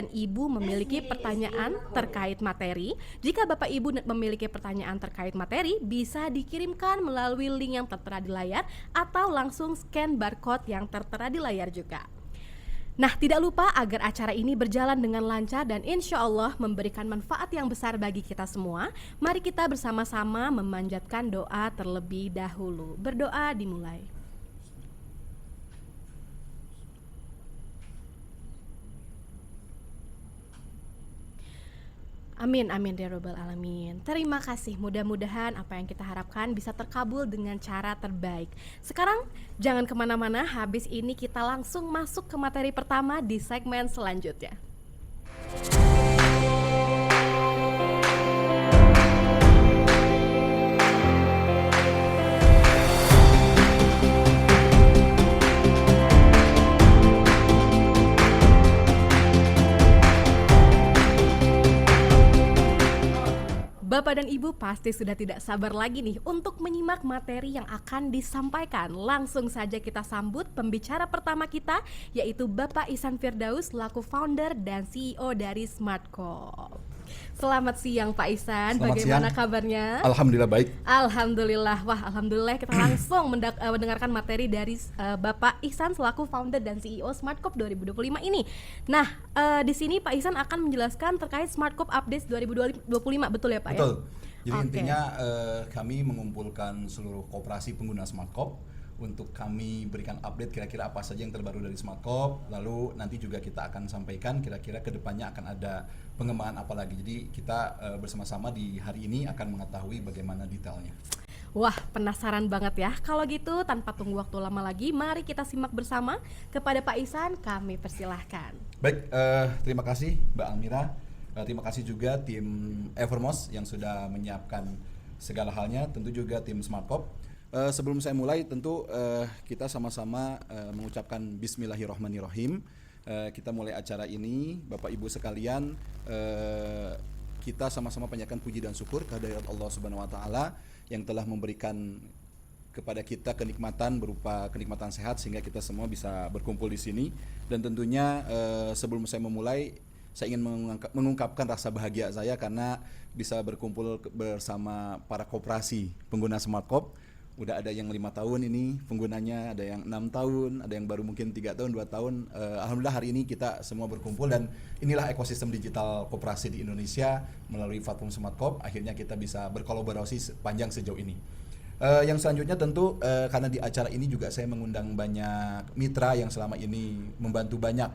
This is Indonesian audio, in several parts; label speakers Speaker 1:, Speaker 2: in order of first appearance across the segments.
Speaker 1: dan Ibu memiliki pertanyaan terkait materi. Jika Bapak Ibu memiliki pertanyaan terkait materi, bisa dikirimkan melalui link yang tertera di layar atau langsung scan barcode yang tertera di layar juga. Nah, tidak lupa agar acara ini berjalan dengan lancar dan insya Allah memberikan manfaat yang besar bagi kita semua. Mari kita bersama-sama memanjatkan doa terlebih dahulu. Berdoa dimulai. Amin, amin ya robbal alamin. Terima kasih, mudah-mudahan apa yang kita harapkan bisa terkabul dengan cara terbaik. Sekarang jangan kemana-mana, habis ini kita langsung masuk ke materi pertama di segmen selanjutnya. Bapak dan Ibu pasti sudah tidak sabar lagi nih untuk menyimak materi yang akan disampaikan. Langsung saja kita sambut pembicara pertama kita, yaitu Bapak Ihsan Firdaus selaku founder dan CEO dari Smartcop. Selamat siang Pak Ihsan, bagaimana kabarnya?
Speaker 2: Alhamdulillah baik.
Speaker 1: Alhamdulillah, wah alhamdulillah kita langsung mendengarkan materi dari Bapak Ihsan selaku founder dan CEO Smartcop 2025 ini. Nah, di sini Pak Ihsan akan menjelaskan terkait Smartcop Updates 2025, betul ya Pak?
Speaker 2: Betul.
Speaker 1: Ya?
Speaker 2: Jadi intinya kami mengumpulkan seluruh koperasi pengguna Smartcop untuk kami berikan update kira-kira apa saja yang terbaru dari Smartcop. Lalu nanti juga kita akan sampaikan kira-kira kedepannya akan ada pengembangan apa lagi. Jadi kita bersama-sama di hari ini akan mengetahui bagaimana detailnya.
Speaker 1: Wah, penasaran banget ya. Kalau gitu tanpa tunggu waktu lama lagi, mari kita simak bersama. Kepada Pak Ihsan kami persilahkan.
Speaker 2: Baik, terima kasih Mbak Almira. Terima kasih juga tim Evermos yang sudah menyiapkan segala halnya, tentu juga tim Smartcop. Sebelum saya mulai, tentu kita sama-sama mengucapkan Bismillahirrahmanirrahim. Kita mulai acara ini, Bapak Ibu sekalian, kita sama-sama panjatkan puji dan syukur kehadirat Allah Subhanahu Wa Taala yang telah memberikan kepada kita kenikmatan berupa kenikmatan sehat sehingga kita semua bisa berkumpul di sini. Dan tentunya sebelum saya memulai, saya ingin mengungkapkan rasa bahagia saya karena bisa berkumpul bersama para koperasi pengguna Smartcop. Udah ada yang 5 tahun ini penggunanya, ada yang 6 tahun, ada yang baru mungkin 3 tahun, 2 tahun. Alhamdulillah hari ini kita semua berkumpul dan inilah ekosistem digital koperasi di Indonesia melalui platform Smartcop. Akhirnya kita bisa berkolaborasi panjang sejauh ini. Yang selanjutnya tentu karena di acara ini juga saya mengundang banyak mitra yang selama ini membantu banyak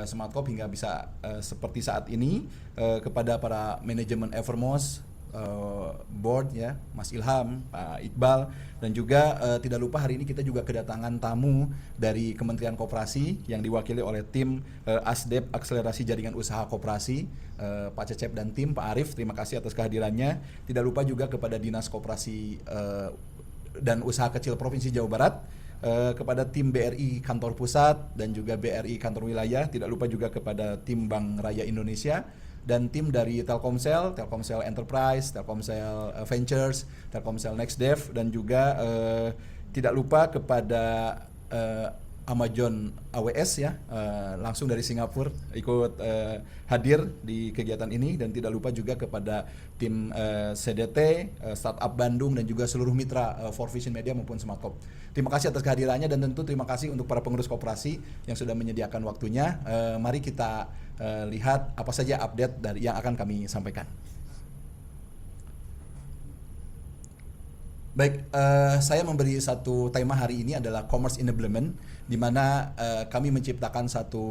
Speaker 2: Smartcop hingga bisa seperti saat ini, kepada para manajemen Evermos, board ya, Mas Ilham, Pak Iqbal, dan juga tidak lupa hari ini kita juga kedatangan tamu dari Kementerian Koperasi yang diwakili oleh tim ASDEP Akselerasi Jaringan Usaha Koperasi, Pak Cecep dan tim, Pak Arif, terima kasih atas kehadirannya. Tidak lupa juga kepada Dinas Koperasi dan Usaha Kecil Provinsi Jawa Barat, kepada tim BRI Kantor Pusat dan juga BRI Kantor Wilayah, tidak lupa juga kepada tim Bank Raya Indonesia dan tim dari Telkomsel, Telkomsel Enterprise, Telkomsel Ventures, Telkomsel NextDev, dan juga tidak lupa kepada Amazon AWS ya, langsung dari Singapura ikut hadir di kegiatan ini, dan tidak lupa juga kepada tim CDT, Startup Bandung, dan juga seluruh mitra For Vision Media maupun Smartcop. Terima kasih atas kehadirannya dan tentu terima kasih untuk para pengurus koperasi yang sudah menyediakan waktunya. Mari kita lihat apa saja update dari yang akan kami sampaikan. Baik, saya memberi satu tema hari ini adalah Commerce Enablement, di mana kami menciptakan satu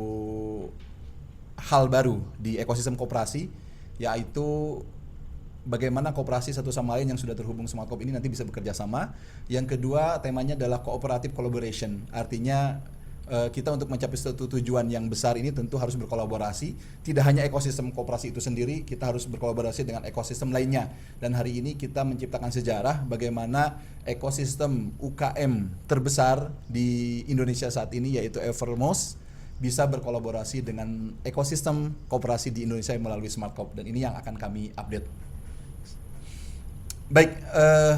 Speaker 2: hal baru di ekosistem koperasi, yaitu bagaimana koperasi satu sama lain yang sudah terhubung Smartcop ini nanti bisa bekerja sama. Yang kedua, temanya adalah cooperative collaboration, artinya kita untuk mencapai satu tujuan yang besar ini tentu harus berkolaborasi. Tidak hanya ekosistem koperasi itu sendiri, kita harus berkolaborasi dengan ekosistem lainnya. Dan hari ini kita menciptakan sejarah bagaimana ekosistem UKM terbesar di Indonesia saat ini, yaitu Evermos, bisa berkolaborasi dengan ekosistem koperasi di Indonesia melalui Smartcop. Dan ini yang akan kami update. Baik,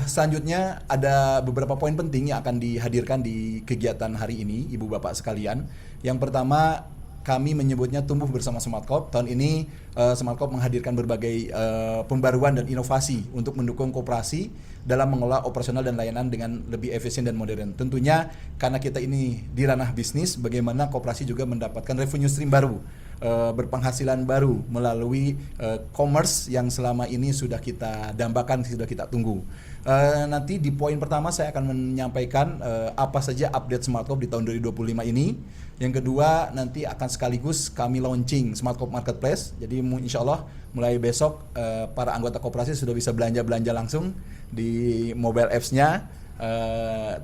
Speaker 2: selanjutnya ada beberapa poin penting yang akan dihadirkan di kegiatan hari ini, Ibu Bapak sekalian. Yang pertama, kami menyebutnya tumbuh bersama Smartcorp. Tahun ini Smartcorp menghadirkan berbagai pembaruan dan inovasi untuk mendukung koperasi dalam mengelola operasional dan layanan dengan lebih efisien dan modern. Tentunya karena kita ini di ranah bisnis, bagaimana koperasi juga mendapatkan revenue stream baru, berpenghasilan baru melalui commerce yang selama ini sudah kita dambakan, sudah kita tunggu. Nanti di poin pertama saya akan menyampaikan apa saja update Smartcorp di tahun 2025 ini. Yang kedua nanti akan sekaligus kami launching Smartcorp Marketplace. Jadi insya Allah mulai besok para anggota koperasi sudah bisa belanja langsung di mobile apps-nya.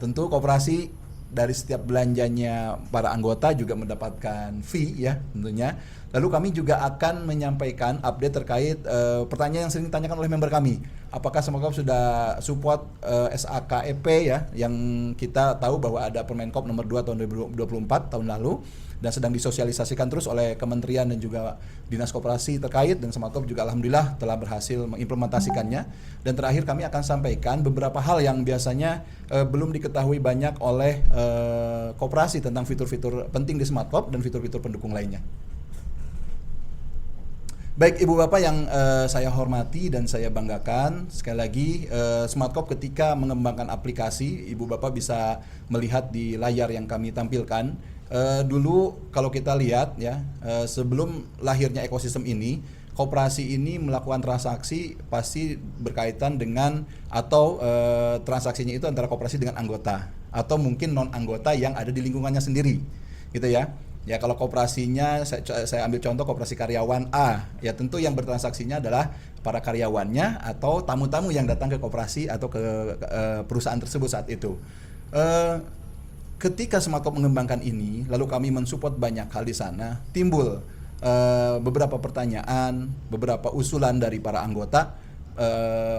Speaker 2: Tentu koperasi dari setiap belanjanya para anggota juga mendapatkan fee ya tentunya. Lalu kami juga akan menyampaikan update terkait pertanyaan yang sering ditanyakan oleh member kami. Apakah Smartcorp sudah support SAKEP ya, yang kita tahu bahwa ada Permenkop nomor 2 tahun 2024 tahun lalu dan sedang disosialisasikan terus oleh kementerian dan juga dinas koperasi terkait, dan Smartcorp juga alhamdulillah telah berhasil mengimplementasikannya. Dan terakhir kami akan sampaikan beberapa hal yang biasanya belum diketahui banyak oleh koperasi tentang fitur-fitur penting di Smartcorp dan fitur-fitur pendukung lainnya. Baik Ibu Bapak yang saya hormati dan saya banggakan, sekali lagi Smartcorp ketika mengembangkan aplikasi, Ibu Bapak bisa melihat di layar yang kami tampilkan. Dulu kalau kita lihat ya, sebelum lahirnya ekosistem ini, koperasi ini melakukan transaksi pasti berkaitan dengan atau transaksinya itu antara koperasi dengan anggota atau mungkin non anggota yang ada di lingkungannya sendiri, gitu ya. Ya kalau koperasinya saya ambil contoh koperasi karyawan A, ya tentu yang bertransaksinya adalah para karyawannya atau tamu-tamu yang datang ke koperasi atau ke perusahaan tersebut saat itu. Ketika Smartcorp mengembangkan ini, lalu kami mensupport banyak hal di sana, timbul beberapa pertanyaan, beberapa usulan dari para anggota,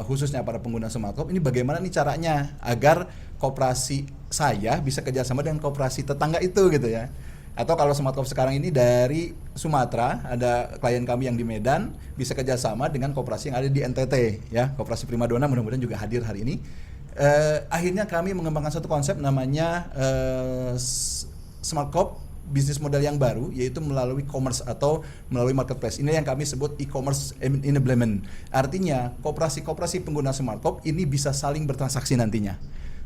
Speaker 2: khususnya para pengguna Smartcorp. Ini bagaimana nih caranya agar koperasi saya bisa kerjasama dengan koperasi tetangga itu gitu ya. Atau kalau Smartcorp sekarang ini dari Sumatera, ada klien kami yang di Medan bisa kerjasama dengan koperasi yang ada di NTT ya, koperasi Primadona mudah-mudahan juga hadir hari ini. Akhirnya kami mengembangkan satu konsep namanya Smartcorp bisnis model yang baru, yaitu melalui commerce atau melalui marketplace. Ini yang kami sebut e-commerce enablement. Artinya koperasi-koperasi pengguna Smartcorp ini bisa saling bertransaksi nantinya.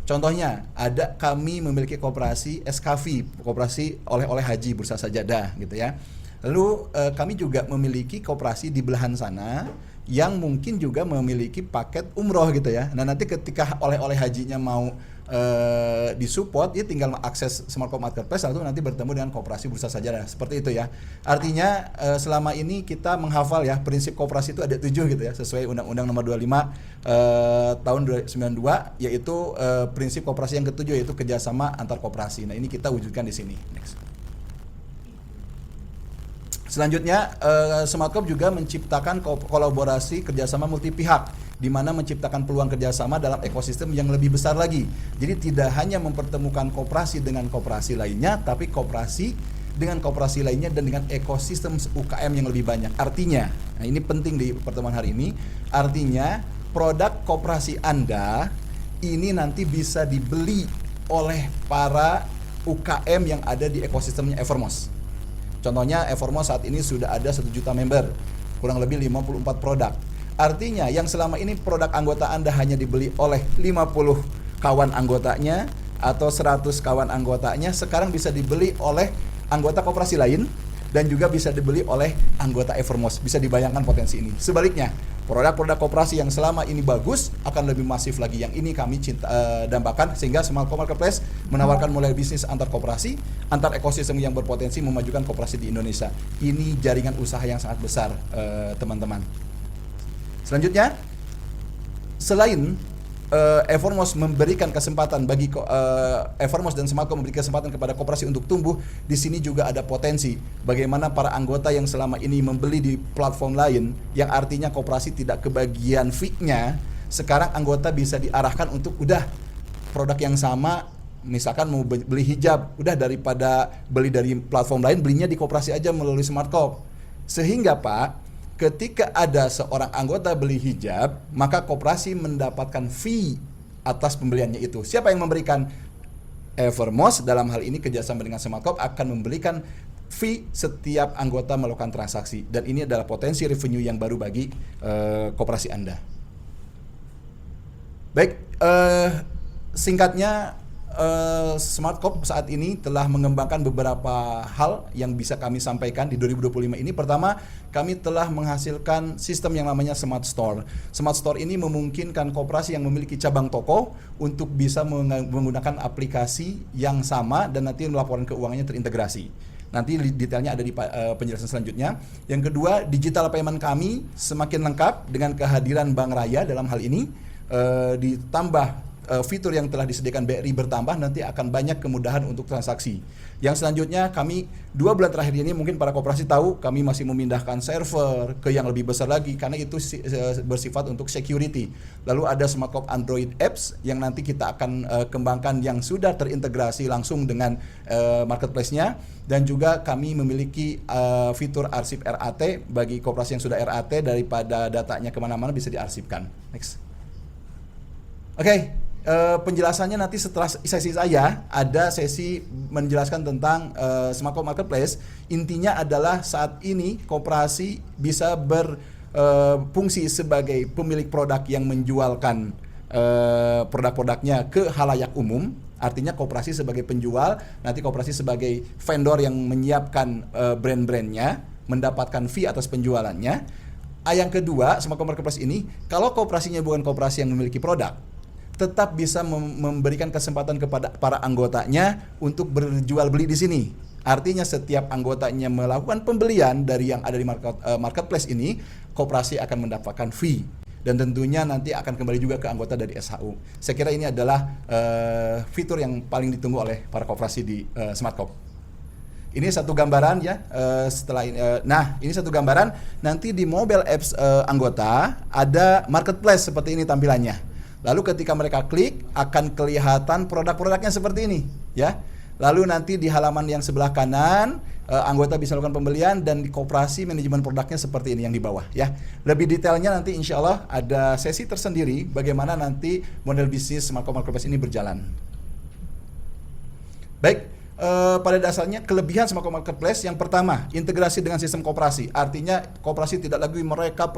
Speaker 2: Contohnya, ada kami memiliki koperasi SKV, koperasi oleh-oleh haji Bursa Sajadah gitu ya. Lalu kami juga memiliki koperasi di belahan sana yang mungkin juga memiliki paket umroh gitu ya. Nah nanti ketika oleh-oleh hajinya mau disupport, ya tinggal mengakses Smartcorp Marketplace lalu nanti bertemu dengan koperasi Bursa Sajadah, seperti itu ya. Artinya selama ini kita menghafal ya prinsip koperasi itu ada 7 gitu ya, sesuai Undang-Undang Nomor 25 tahun 92, yaitu prinsip koperasi yang ketujuh yaitu kerjasama antar koperasi. Nah ini kita wujudkan di sini. Next. Selanjutnya, Smartcorp juga menciptakan kolaborasi kerjasama multi pihak, di mana menciptakan peluang kerjasama dalam ekosistem yang lebih besar lagi. Jadi tidak hanya mempertemukan koperasi dengan koperasi lainnya, tapi koperasi dengan koperasi lainnya dan dengan ekosistem UKM yang lebih banyak. Artinya, nah ini penting di pertemuan hari ini, artinya produk koperasi Anda ini nanti bisa dibeli oleh para UKM yang ada di ekosistemnya Evermos. Contohnya Evermos saat ini sudah ada 1 juta member, kurang lebih 54 produk. Artinya yang selama ini produk anggota Anda hanya dibeli oleh 50 kawan anggotanya atau 100 kawan anggotanya, sekarang bisa dibeli oleh anggota koperasi lain dan juga bisa dibeli oleh anggota Evermos. Bisa dibayangkan potensi ini. Sebaliknya, produk-produk koperasi yang selama ini bagus akan lebih masif lagi. Yang ini kami dambakan sehingga Smartcorp Marketplace menawarkan mulai bisnis antar koperasi, antar ekosistem yang berpotensi memajukan koperasi di Indonesia. Ini jaringan usaha yang sangat besar, teman-teman. Selanjutnya, selain Evermos memberikan kesempatan bagi Evermos dan Smartcorp memberi kesempatan kepada koperasi untuk tumbuh, di sini juga ada potensi bagaimana para anggota yang selama ini membeli di platform lain, yang artinya koperasi tidak kebagian fee-nya, sekarang anggota bisa diarahkan untuk udah produk yang sama, misalkan mau beli hijab, udah daripada beli dari platform lain, belinya di koperasi aja melalui Smartcorp. Sehingga Pak, ketika ada seorang anggota beli hijab, maka koperasi mendapatkan fee atas pembeliannya itu. Siapa yang memberikan? Evermos dalam hal ini kerjasama dengan Smartcorp akan memberikan fee setiap anggota melakukan transaksi, dan ini adalah potensi revenue yang baru bagi koperasi Anda. Baik, singkatnya Smartcorp saat ini telah mengembangkan beberapa hal yang bisa kami sampaikan di 2025 ini. Pertama, kami telah menghasilkan sistem yang namanya Smart Store. Smart Store ini memungkinkan koperasi yang memiliki cabang toko untuk bisa menggunakan aplikasi yang sama dan nanti laporan keuangannya terintegrasi. Nanti detailnya ada di penjelasan selanjutnya. Yang kedua, digital payment kami semakin lengkap dengan kehadiran Bank Raya dalam hal ini. Ditambah fitur yang telah disediakan BRI bertambah, nanti akan banyak kemudahan untuk transaksi. Yang selanjutnya, kami 2 bulan terakhir ini mungkin para koperasi tahu kami masih memindahkan server ke yang lebih besar lagi karena itu bersifat untuk security. Lalu ada Smartcorp Android Apps yang nanti kita akan kembangkan yang sudah terintegrasi langsung dengan marketplace-nya, dan juga kami memiliki fitur arsip RAT bagi koperasi yang sudah RAT, daripada datanya kemana-mana bisa diarsipkan. Next. Oke. Penjelasannya nanti setelah sesi saya ada sesi menjelaskan tentang Smartcorp Marketplace. Intinya adalah saat ini koperasi bisa berfungsi sebagai pemilik produk yang menjualkan produk-produknya ke halayak umum. Artinya koperasi sebagai penjual, nanti koperasi sebagai vendor yang menyiapkan brand-brandnya, mendapatkan fee atas penjualannya. Yang kedua, Smartcorp Marketplace ini, kalau koperasinya bukan koperasi yang memiliki produk, tetap bisa memberikan kesempatan kepada para anggotanya untuk berjual beli di sini. Artinya setiap anggotanya melakukan pembelian dari yang ada di marketplace ini, koperasi akan mendapatkan fee, dan tentunya nanti akan kembali juga ke anggota dari SHU. Saya kira ini adalah fitur yang paling ditunggu oleh para koperasi di Smartcorp. Ini satu gambaran ya. Setelah ini, ini satu gambaran. Nanti di mobile apps anggota ada marketplace seperti ini tampilannya. Lalu ketika mereka klik akan kelihatan produk-produknya seperti ini, ya. Lalu nanti di halaman yang sebelah kanan anggota bisa melakukan pembelian, dan di koperasi manajemen produknya seperti ini yang di bawah, ya. Lebih detailnya nanti insya Allah ada sesi tersendiri bagaimana nanti model bisnis Smartcorp Marketplace ini berjalan. Baik. Pada dasarnya kelebihan Smartcorp Marketplace yang pertama, integrasi dengan sistem koperasi. Artinya koperasi tidak lagi merekap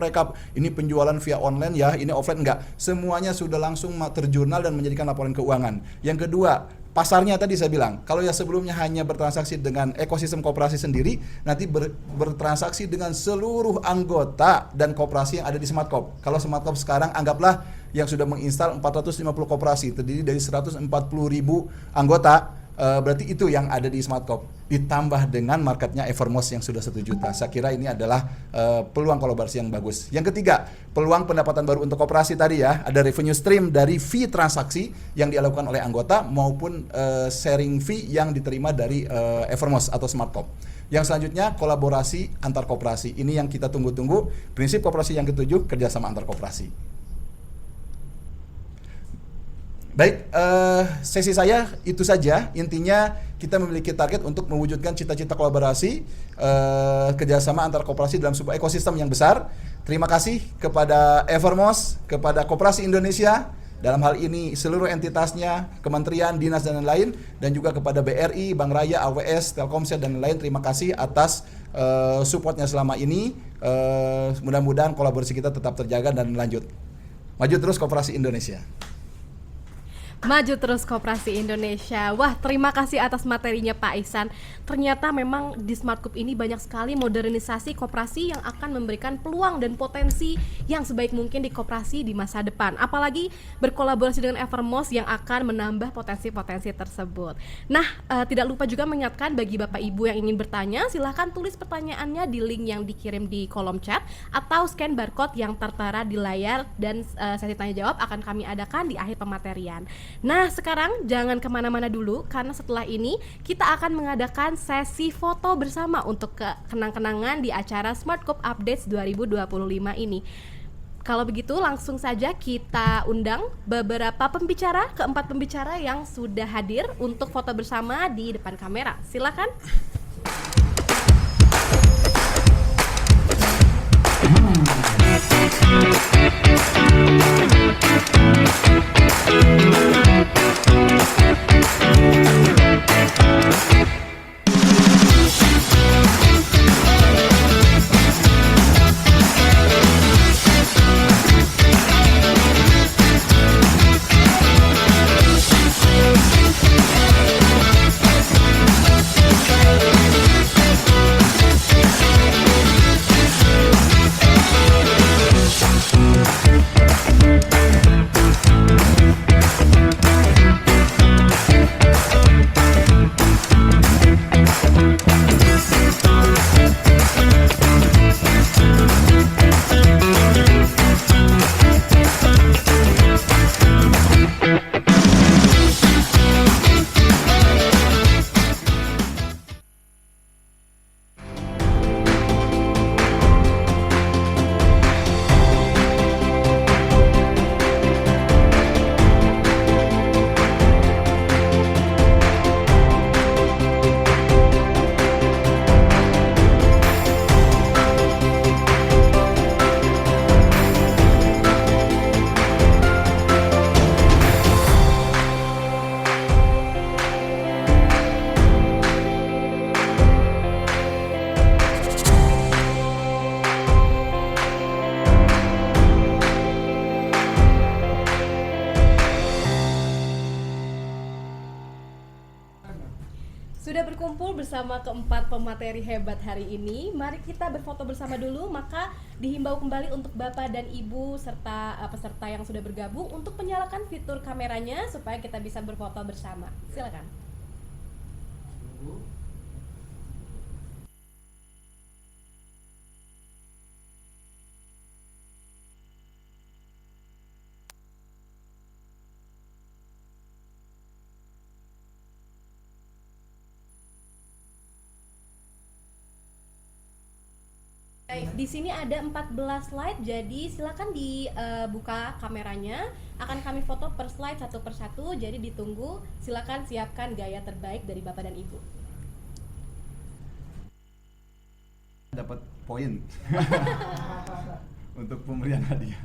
Speaker 2: ini penjualan via online ya, ini offline, enggak. Semuanya sudah langsung terjurnal dan menjadikan laporan keuangan. Yang kedua, pasarnya tadi saya bilang, kalau yang sebelumnya hanya bertransaksi dengan ekosistem koperasi sendiri, nanti bertransaksi dengan seluruh anggota dan koperasi yang ada di Smartcorp. Kalau Smartcorp sekarang anggaplah yang sudah menginstal 450 koperasi, terdiri dari 140.000 anggota. Berarti itu yang ada di Smartcorp, ditambah dengan marketnya Evermos yang sudah 1 juta. Saya kira ini adalah peluang kolaborasi yang bagus. Yang ketiga, peluang pendapatan baru untuk koperasi tadi ya. Ada revenue stream dari fee transaksi yang dilakukan oleh anggota maupun sharing fee yang diterima dari Evermos atau Smartcorp. Yang selanjutnya, kolaborasi antar koperasi. Ini yang kita tunggu-tunggu. Prinsip koperasi yang ketujuh, kerjasama antar koperasi. Baik, sesi saya itu saja. Intinya kita memiliki target untuk mewujudkan cita-cita kolaborasi kerjasama antar koperasi dalam sebuah ekosistem yang besar. Terima kasih kepada Evermos, kepada Koperasi Indonesia, dalam hal ini seluruh entitasnya, kementerian, dinas dan lain-lain, dan juga kepada BRI, Bank Raya, AWS, Telkomsel dan lain-lain. Terima kasih atas supportnya selama ini. Mudah-mudahan kolaborasi kita tetap terjaga dan lanjut. Maju terus Koperasi Indonesia.
Speaker 1: Maju terus Koperasi Indonesia. Wah, terima kasih atas materinya Pak Ihsan. Ternyata memang di Smartcorp ini banyak sekali modernisasi koperasi yang akan memberikan peluang dan potensi yang sebaik mungkin di koperasi di masa depan. Apalagi berkolaborasi dengan Evermos yang akan menambah potensi-potensi tersebut. Nah, tidak lupa juga mengingatkan bagi Bapak Ibu yang ingin bertanya, silahkan tulis pertanyaannya di link yang dikirim di kolom chat atau scan barcode yang tertera di layar, dan sesi tanya jawab akan kami adakan di akhir pematerian. Nah, sekarang jangan kemana-mana dulu, karena setelah ini kita akan mengadakan sesi foto bersama untuk kenang-kenangan di acara Smartcorp Updates 2025 ini. Kalau begitu langsung saja kita undang beberapa pembicara, keempat pembicara yang sudah hadir untuk foto bersama di depan kamera. Silakan. berkumpul bersama keempat pemateri hebat hari ini. Mari kita berfoto bersama dulu. Maka dihimbau kembali untuk Bapak dan Ibu serta peserta yang sudah bergabung untuk menyalakan fitur kameranya supaya kita bisa berfoto bersama. Silakan. Baik, di sini ada 14 slide, jadi silakan dibuka kameranya. Akan kami foto per slide satu persatu, jadi ditunggu. Silakan siapkan gaya terbaik dari Bapak dan Ibu.
Speaker 2: Dapat poin untuk pemberian hadiah.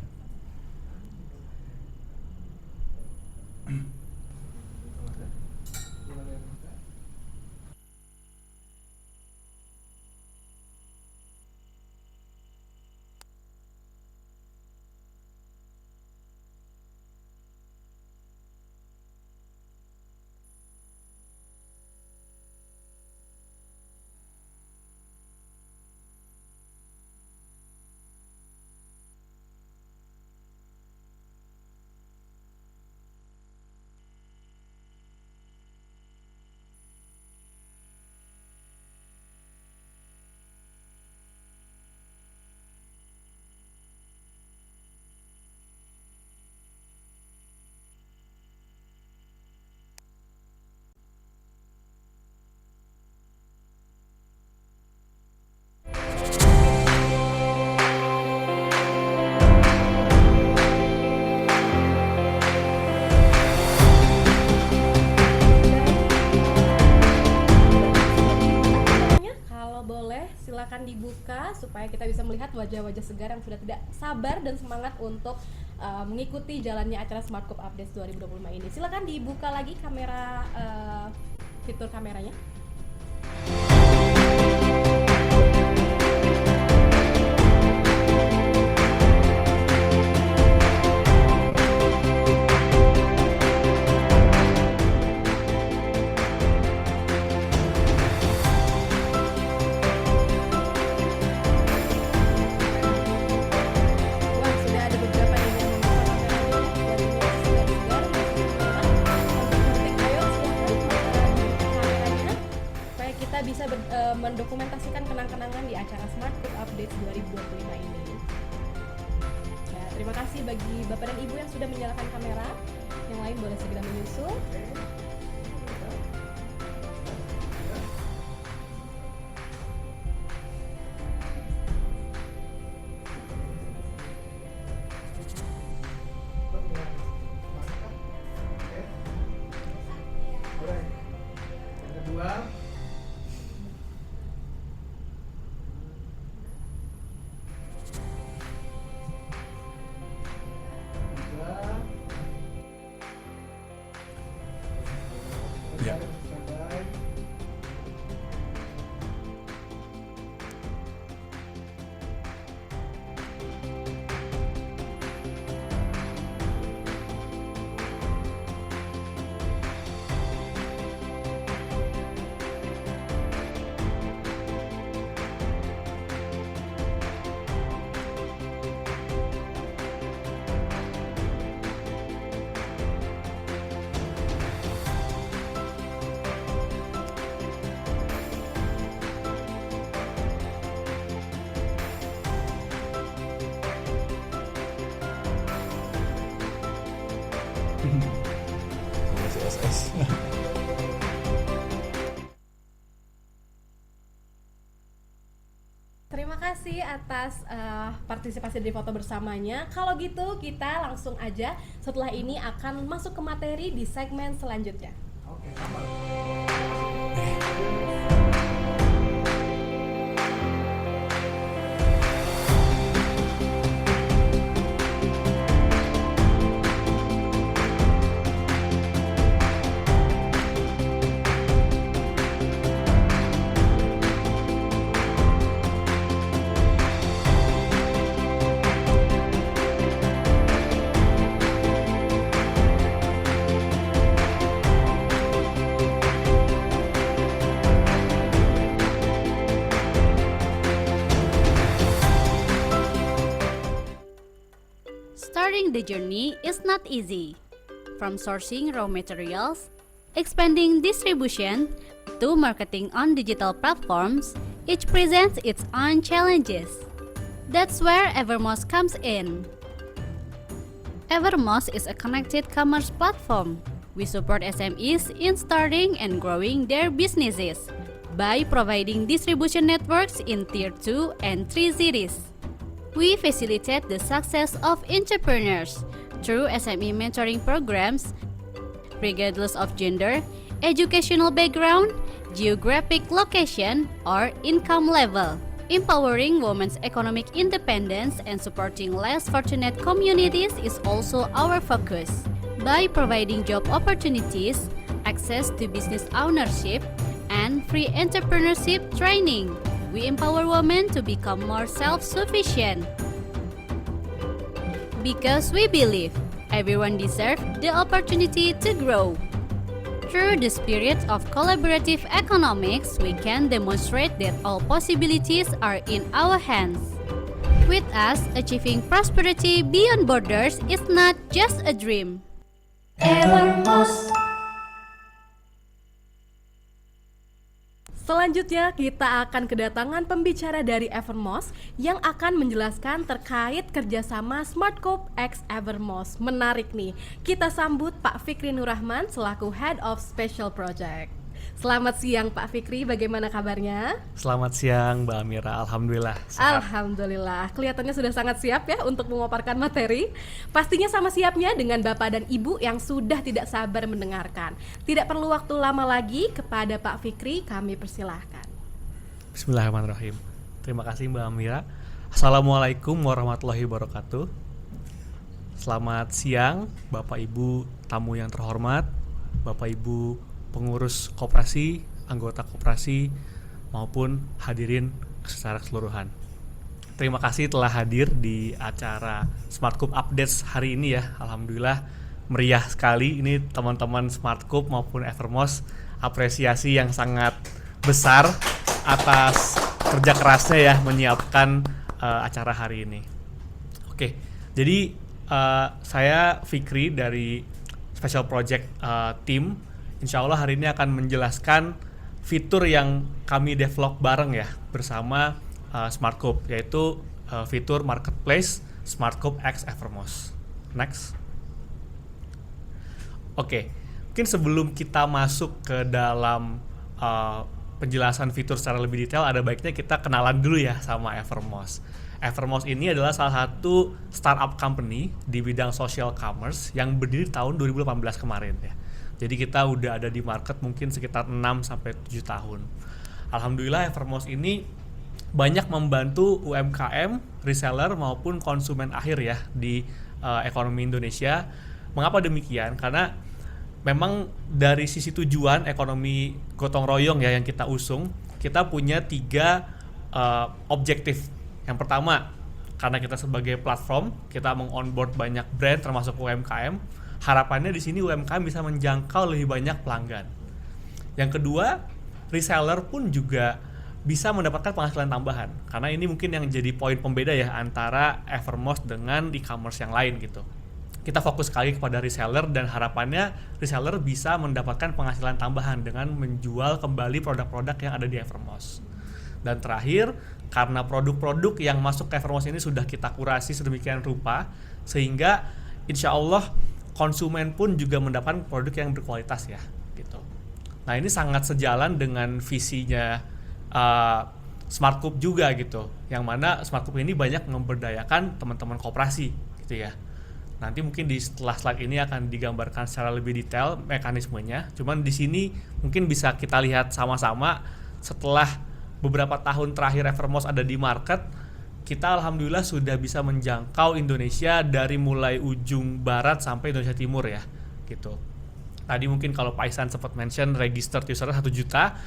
Speaker 2: Kalau boleh silakan dibuka supaya kita bisa melihat wajah-wajah segar yang sudah tidak sabar dan semangat untuk mengikuti jalannya acara Smart Cup Updates 2025 ini. Silakan dibuka lagi kamera fitur kameranya. Wah, sudah ada beberapa yang membuka kameranya. Wajahnya segar-segar, ayo silakan dibuka kameranya supaya kita bisa mendokumentasikan kenang-kenangan di acara Smart Cup Updates 2025 ini. Ya, terima kasih bagi Bapak dan Ibu yang sudah menyalakan kamera. Yang lain boleh segera menyusul.
Speaker 3: Kedua,
Speaker 2: Ya.
Speaker 3: sampai
Speaker 2: Masih SS.
Speaker 1: Terima kasih atas partisipasi dari foto bersamanya. Kalau gitu kita langsung aja setelah ini akan masuk ke materi di segmen selanjutnya.
Speaker 3: oke, sama.
Speaker 4: starting the journey is not easy. From sourcing raw materials, expanding distribution, to marketing on digital platforms, each presents its own challenges. That's where Evermost comes in. Evermost is a connected commerce platform. We support SMEs in starting and growing their businesses by providing distribution networks in Tier 2 and 3 cities. We facilitate the success of entrepreneurs through SME mentoring programs, regardless of gender, educational background, geographic location, or income level. Empowering women's economic independence and supporting less fortunate communities is also our focus. By providing job opportunities, access to business ownership, and free entrepreneurship training, we empower women to become more self-sufficient. Because we believe everyone deserves the opportunity to grow. Through the spirit of collaborative economics, we can demonstrate that all possibilities are in our hands. With us, achieving prosperity beyond borders is not just a dream.
Speaker 5: Evermost.
Speaker 1: Selanjutnya kita akan kedatangan pembicara dari Evermost yang akan menjelaskan terkait kerjasama Smartcope X Evermost. Menarik nih, kita sambut Pak Fikri Nurrahman selaku Head of Special Project. Selamat siang Pak Fikri, bagaimana kabarnya?
Speaker 6: Selamat siang Mbak Amira, Alhamdulillah sehat.
Speaker 1: Alhamdulillah, kelihatannya sudah sangat siap ya untuk memaparkan materi. Pastinya sama siapnya dengan Bapak dan Ibu yang sudah tidak sabar mendengarkan. Tidak perlu waktu lama lagi, kepada Pak Fikri kami persilahkan.
Speaker 6: Bismillahirrahmanirrahim. Terima kasih Mbak Amira. Assalamualaikum warahmatullahi wabarakatuh. Selamat siang Bapak Ibu tamu yang terhormat, Bapak Ibu pengurus koperasi, anggota koperasi, maupun hadirin secara keseluruhan. Terima kasih telah hadir di acara Smartcope Updates hari ini ya. Alhamdulillah meriah sekali ini teman-teman Smartcope maupun Evermost. Apresiasi yang sangat besar atas kerja kerasnya ya menyiapkan acara hari ini. Oke, jadi saya Fikri dari Special Project Team. Insya Allah hari ini akan menjelaskan fitur yang kami develop bareng ya bersama Smartcope, yaitu fitur Marketplace Smartcope X Evermost. Next. Oke, mungkin sebelum kita masuk ke dalam penjelasan fitur secara lebih detail, ada baiknya kita kenalan dulu ya sama Evermost. Evermost ini adalah salah satu startup company di bidang social commerce yang berdiri tahun 2018 kemarin ya. Jadi kita udah ada di market mungkin sekitar 6-7 tahun. Alhamdulillah Evermost ini banyak membantu UMKM, reseller maupun konsumen akhir ya di ekonomi Indonesia. Mengapa demikian? Karena memang dari sisi tujuan ekonomi gotong royong ya yang kita usung, kita punya 3 objektif. Yang pertama, karena kita sebagai platform, kita meng-onboard banyak brand termasuk UMKM. Harapannya di sini UMKM bisa menjangkau lebih banyak pelanggan. Yang kedua, reseller pun juga bisa mendapatkan penghasilan tambahan. Karena ini mungkin yang jadi poin pembeda ya antara Evermost dengan e-commerce yang lain gitu. Kita fokus sekali kepada reseller dan harapannya reseller bisa mendapatkan penghasilan tambahan dengan menjual kembali produk-produk yang ada di Evermost. Dan terakhir, karena produk-produk yang masuk ke Evermost ini sudah kita kurasi sedemikian rupa, sehingga insya Allah konsumen pun juga mendapatkan produk yang berkualitas ya gitu. Nah ini sangat sejalan dengan visinya Smartcope juga gitu, yang mana Smartcope ini banyak memberdayakan teman-teman koperasi gitu ya. Nanti mungkin di setelah slide ini akan digambarkan secara lebih detail mekanismenya. Cuman di sini mungkin bisa kita lihat sama-sama setelah beberapa tahun terakhir Evermost ada di market, kita alhamdulillah sudah bisa menjangkau Indonesia dari mulai ujung barat sampai Indonesia Timur ya gitu. Tadi mungkin kalau Pak Ihsan sempat mention registered user 1 juta,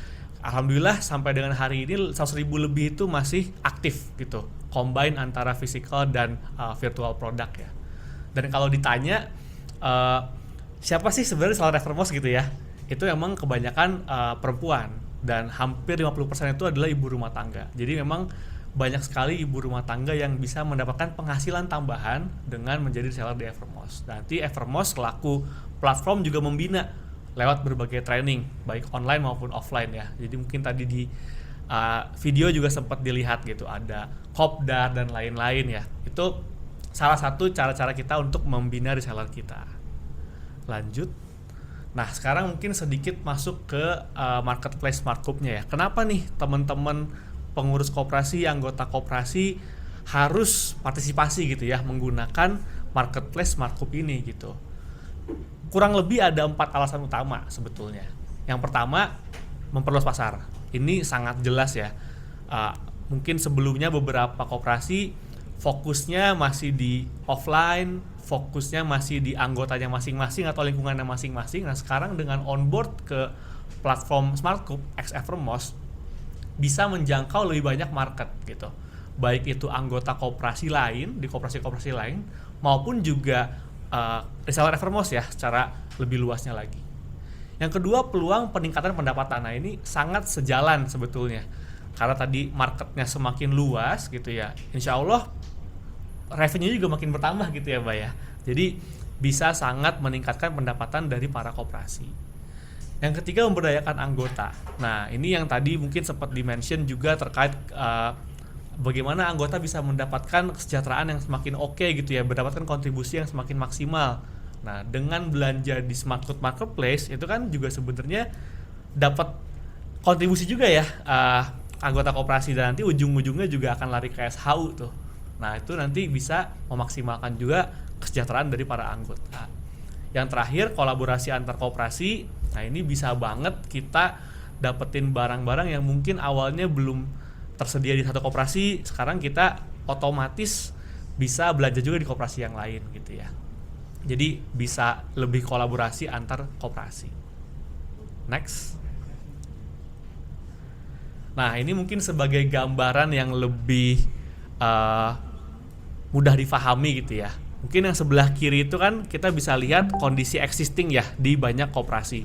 Speaker 6: alhamdulillah sampai dengan hari ini 100.000 lebih itu masih aktif gitu, combine antara physical dan virtual produk ya. Dan kalau ditanya siapa sih sebenarnya seller Evermost gitu ya, itu emang kebanyakan perempuan dan hampir 50% itu adalah ibu rumah tangga. Jadi memang banyak sekali ibu rumah tangga yang bisa mendapatkan penghasilan tambahan dengan menjadi reseller di Evermost. Nanti Evermost selaku platform juga membina lewat berbagai training, baik online maupun offline ya. Jadi mungkin tadi di video juga sempat dilihat gitu, ada kopdar dan lain-lain ya. Itu salah satu cara-cara kita untuk membina reseller kita. Lanjut. Nah sekarang mungkin sedikit masuk ke marketplace Smartcoop-nya ya. Kenapa nih teman-teman pengurus koperasi, anggota koperasi harus partisipasi gitu ya menggunakan marketplace Smartcoop ini gitu. Kurang lebih ada 4 alasan utama sebetulnya. Yang pertama, memperluas pasar. Ini sangat jelas ya. Mungkin sebelumnya beberapa koperasi fokusnya masih di offline, fokusnya masih di anggotanya masing-masing atau lingkungannya masing-masing. Nah sekarang dengan onboard ke platform Smartcoop X Evermost bisa menjangkau lebih banyak market gitu, baik itu anggota koperasi lain di koperasi-koperasi lain maupun juga reseller Evermost ya secara lebih luasnya lagi. Yang kedua, peluang peningkatan pendapatan. Nah ini sangat sejalan sebetulnya karena tadi marketnya semakin luas gitu ya, insya Allah revenue juga makin bertambah gitu ya Mbak ya. Jadi bisa sangat meningkatkan pendapatan dari para koperasi. Yang ketiga, memberdayakan anggota. Nah ini yang tadi mungkin sempat di-mention juga terkait bagaimana anggota bisa mendapatkan kesejahteraan yang semakin oke gitu ya, mendapatkan kontribusi yang semakin maksimal. Nah dengan belanja di Smartcoop Marketplace itu kan juga sebenarnya dapat kontribusi juga ya anggota koperasi, dan nanti ujung-ujungnya juga akan lari ke SHU tuh. Nah itu nanti bisa memaksimalkan juga kesejahteraan dari para anggota. Yang terakhir, kolaborasi antar koperasi. Nah ini bisa banget kita dapetin barang-barang yang mungkin awalnya belum tersedia di satu koperasi, sekarang kita otomatis bisa belanja juga di koperasi yang lain gitu ya. Jadi bisa lebih kolaborasi antar koperasi. Next. Nah ini mungkin sebagai gambaran yang lebih mudah difahami gitu ya. Mungkin yang sebelah kiri itu kan kita bisa lihat kondisi existing ya di banyak koperasi,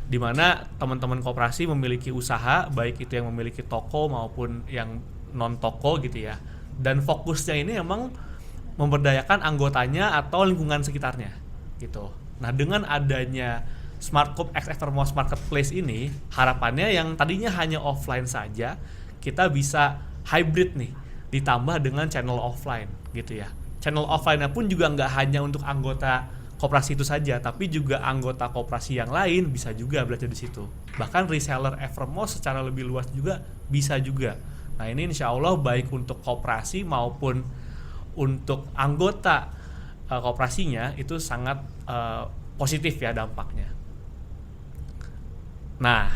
Speaker 6: di mana teman-teman koperasi memiliki usaha, baik itu yang memiliki toko maupun yang non toko gitu ya. Dan fokusnya ini memang memberdayakan anggotanya atau lingkungan sekitarnya gitu. Nah dengan adanya Smartcoop X Evermost Marketplace ini, harapannya yang tadinya hanya offline saja, kita bisa hybrid nih, ditambah dengan channel offline gitu ya. Channel offline-nya pun juga nggak hanya untuk anggota koperasi itu saja, tapi juga anggota koperasi yang lain bisa juga belajar di situ. Bahkan reseller Evermost secara lebih luas juga bisa juga. Nah ini insya Allah baik untuk koperasi maupun untuk anggota koperasinya itu sangat positif ya dampaknya. Nah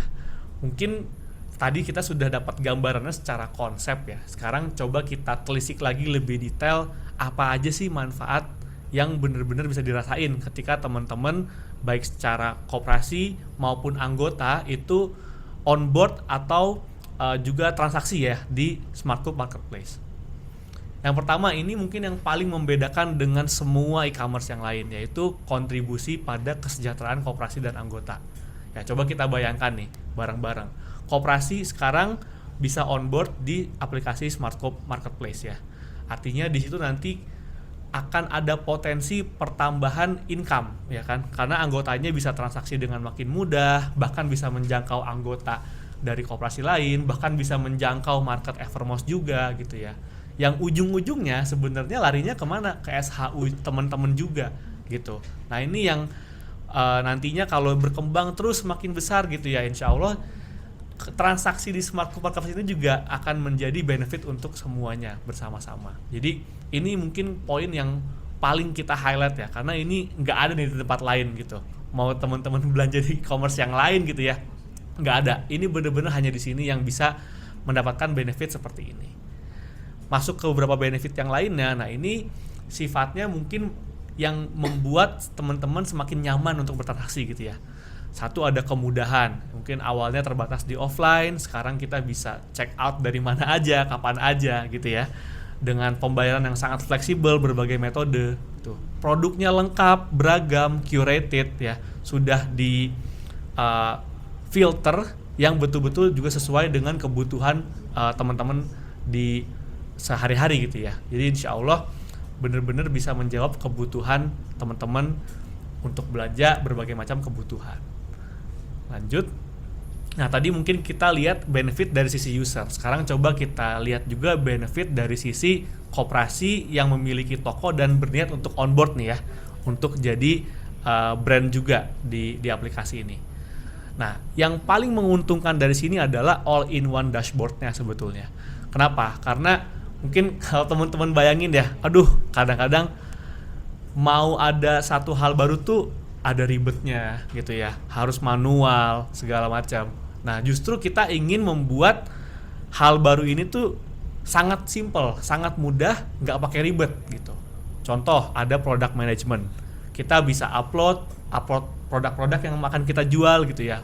Speaker 6: mungkin tadi kita sudah dapat gambarannya secara konsep ya. Sekarang coba kita telisik lagi lebih detail apa aja sih manfaat yang benar-benar bisa dirasain ketika teman-teman baik secara koperasi maupun anggota itu on board atau juga transaksi ya di Smartcoop Marketplace. Yang pertama ini mungkin yang paling membedakan dengan semua e-commerce yang lain, yaitu kontribusi pada kesejahteraan koperasi dan anggota. Ya coba kita bayangkan nih bareng-bareng. Koperasi sekarang bisa on board di aplikasi Smartcoop Marketplace ya. Artinya di situ nanti akan ada potensi pertambahan income ya kan, karena anggotanya bisa transaksi dengan makin mudah, bahkan bisa menjangkau anggota dari koperasi lain, bahkan bisa menjangkau market Evermost juga gitu ya. Yang ujung-ujungnya sebenarnya larinya kemana? Ke SHU teman-teman juga gitu. Nah ini yang nantinya kalau berkembang terus makin besar gitu ya, insya Allah transaksi di Smartcoop Marketplace ini juga akan menjadi benefit untuk semuanya bersama-sama. Jadi ini mungkin poin yang paling kita highlight ya, karena ini nggak ada nih di tempat lain gitu. Mau teman-teman belanja di e-commerce yang lain gitu ya, nggak ada. Ini benar-benar hanya di sini yang bisa mendapatkan benefit seperti ini. Masuk ke beberapa benefit yang lainnya. Nah ini sifatnya mungkin yang membuat teman-teman semakin nyaman untuk bertransaksi gitu ya. Satu, ada kemudahan. Mungkin awalnya terbatas di offline, sekarang kita bisa check out dari mana aja, kapan aja gitu ya. Dengan pembayaran yang sangat fleksibel, berbagai metode. Tuh. Produknya lengkap, beragam, curated ya. Sudah di filter yang betul-betul juga sesuai dengan kebutuhan teman-teman di sehari-hari gitu ya. Jadi insya Allah benar-benar bisa menjawab kebutuhan teman-teman untuk belanja berbagai macam kebutuhan. Lanjut. Nah, tadi mungkin kita lihat benefit dari sisi user. Sekarang coba kita lihat juga benefit dari sisi koperasi yang memiliki toko dan berniat untuk onboard nih ya, untuk jadi brand juga di aplikasi ini. Nah, yang paling menguntungkan dari sini adalah all-in-one dashboard-nya sebetulnya. Kenapa? Karena mungkin kalau teman-teman bayangin ya, aduh kadang-kadang mau ada satu hal baru tuh ada ribetnya gitu ya, harus manual segala macam. Nah, justru kita ingin membuat hal baru ini tuh sangat simple, sangat mudah, nggak pakai ribet gitu. Contoh, ada product management. Kita bisa upload produk-produk yang akan kita jual gitu ya,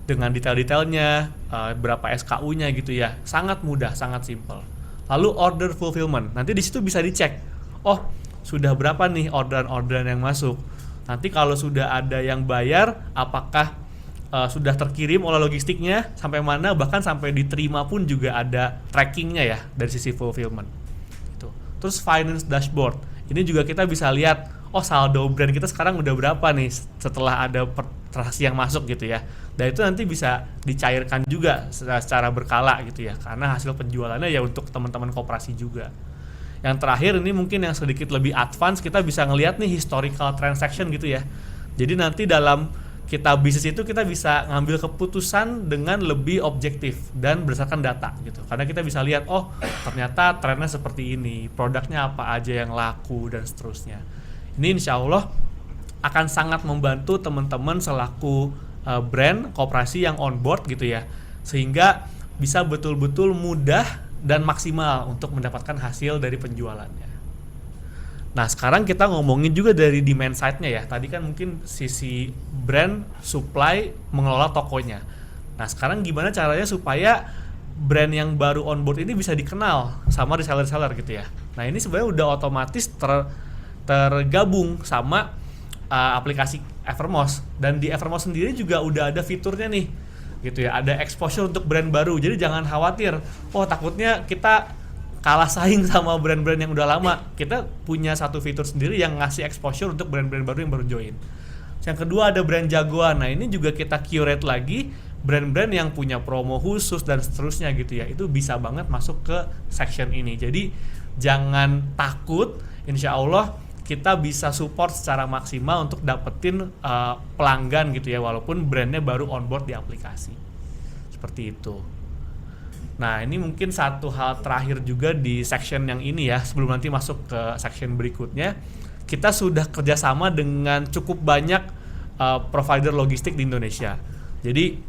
Speaker 6: dengan detail-detailnya, berapa SKU-nya gitu ya. Sangat mudah, sangat simple. Lalu order fulfillment. Nanti di situ bisa dicek. Oh, sudah berapa nih orderan-orderan yang masuk. Nanti kalau sudah ada yang bayar, apakah sudah terkirim oleh logistiknya sampai mana, bahkan sampai diterima pun juga ada trackingnya ya dari sisi fulfillment. Gitu. Terus finance dashboard. Ini juga kita bisa lihat, oh saldo brand kita sekarang udah berapa nih setelah ada transaksi yang masuk gitu ya. Dan itu nanti bisa dicairkan juga secara berkala gitu ya, karena hasil penjualannya ya untuk teman-teman koperasi juga. Yang terakhir ini mungkin yang sedikit lebih advance, kita bisa ngelihat nih historical transaction gitu ya. Jadi nanti dalam kita bisnis itu kita bisa ngambil keputusan dengan lebih objektif dan berdasarkan data gitu. Karena kita bisa lihat, oh ternyata trennya seperti ini, produknya apa aja yang laku dan seterusnya. Ini insya Allah akan sangat membantu teman-teman selaku brand koperasi yang on board gitu ya, sehingga bisa betul-betul mudah dan maksimal untuk mendapatkan hasil dari penjualannya. Nah, sekarang kita ngomongin juga dari demand side-nya ya. Tadi kan mungkin sisi brand, supply, mengelola tokonya. Nah, sekarang gimana caranya supaya brand yang baru on board ini bisa dikenal sama reseller-reseller gitu ya. Nah, ini sebenarnya udah otomatis tergabung sama aplikasi Evermost. Dan di Evermost sendiri juga udah ada fiturnya nih gitu ya, ada exposure untuk brand baru. Jadi jangan khawatir, oh takutnya kita kalah saing sama brand-brand yang udah lama. Kita punya satu fitur sendiri yang ngasih exposure untuk brand-brand baru yang baru join. Yang kedua ada brand jagoan. Nah, ini juga kita curate lagi brand-brand yang punya promo khusus dan seterusnya gitu ya. Itu bisa banget masuk ke section ini. Jadi jangan takut, insya Allah kita bisa support secara maksimal untuk dapetin pelanggan gitu ya, walaupun brandnya baru on board di aplikasi. Seperti itu. Nah, ini mungkin satu hal terakhir juga di section yang ini ya, sebelum nanti masuk ke section berikutnya. Kita sudah kerjasama dengan cukup banyak provider logistik di Indonesia. Jadi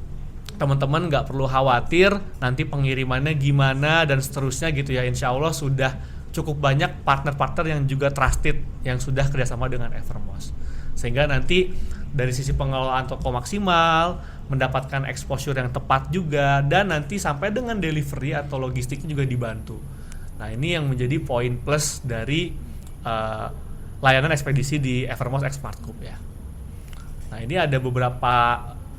Speaker 6: teman-teman nggak perlu khawatir nanti pengirimannya gimana dan seterusnya gitu ya. Insya Allah sudah cukup banyak partner-partner yang juga trusted yang sudah kerjasama dengan Evermost. Sehingga nanti dari sisi pengelolaan toko maksimal, mendapatkan exposure yang tepat juga, dan nanti sampai dengan delivery atau logistiknya juga dibantu. Nah, ini yang menjadi poin plus dari layanan ekspedisi di Evermost X Smart Coupe ya. Nah, ini ada beberapa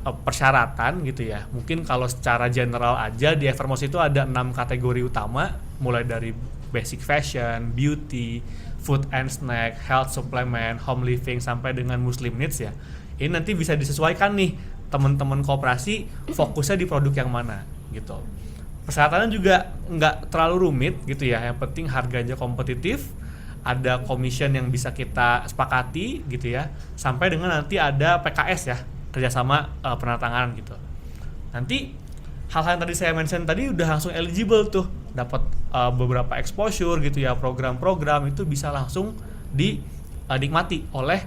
Speaker 6: persyaratan gitu ya. Mungkin kalau secara general aja di Evermost itu ada 6 kategori utama, mulai dari basic fashion, beauty, food and snack, health supplement, home living, sampai dengan Muslim needs ya. Ini nanti bisa disesuaikan nih teman-teman koperasi fokusnya di produk yang mana gitu. Persyaratannya juga nggak terlalu rumit gitu ya. Yang penting harganya kompetitif, ada commission yang bisa kita sepakati gitu ya. Sampai dengan nanti ada PKS ya, kerjasama penandatanganan gitu. Nanti hal-hal yang tadi saya mention tadi udah langsung eligible tuh, dapat beberapa exposure gitu ya, program-program itu bisa langsung dinikmati oleh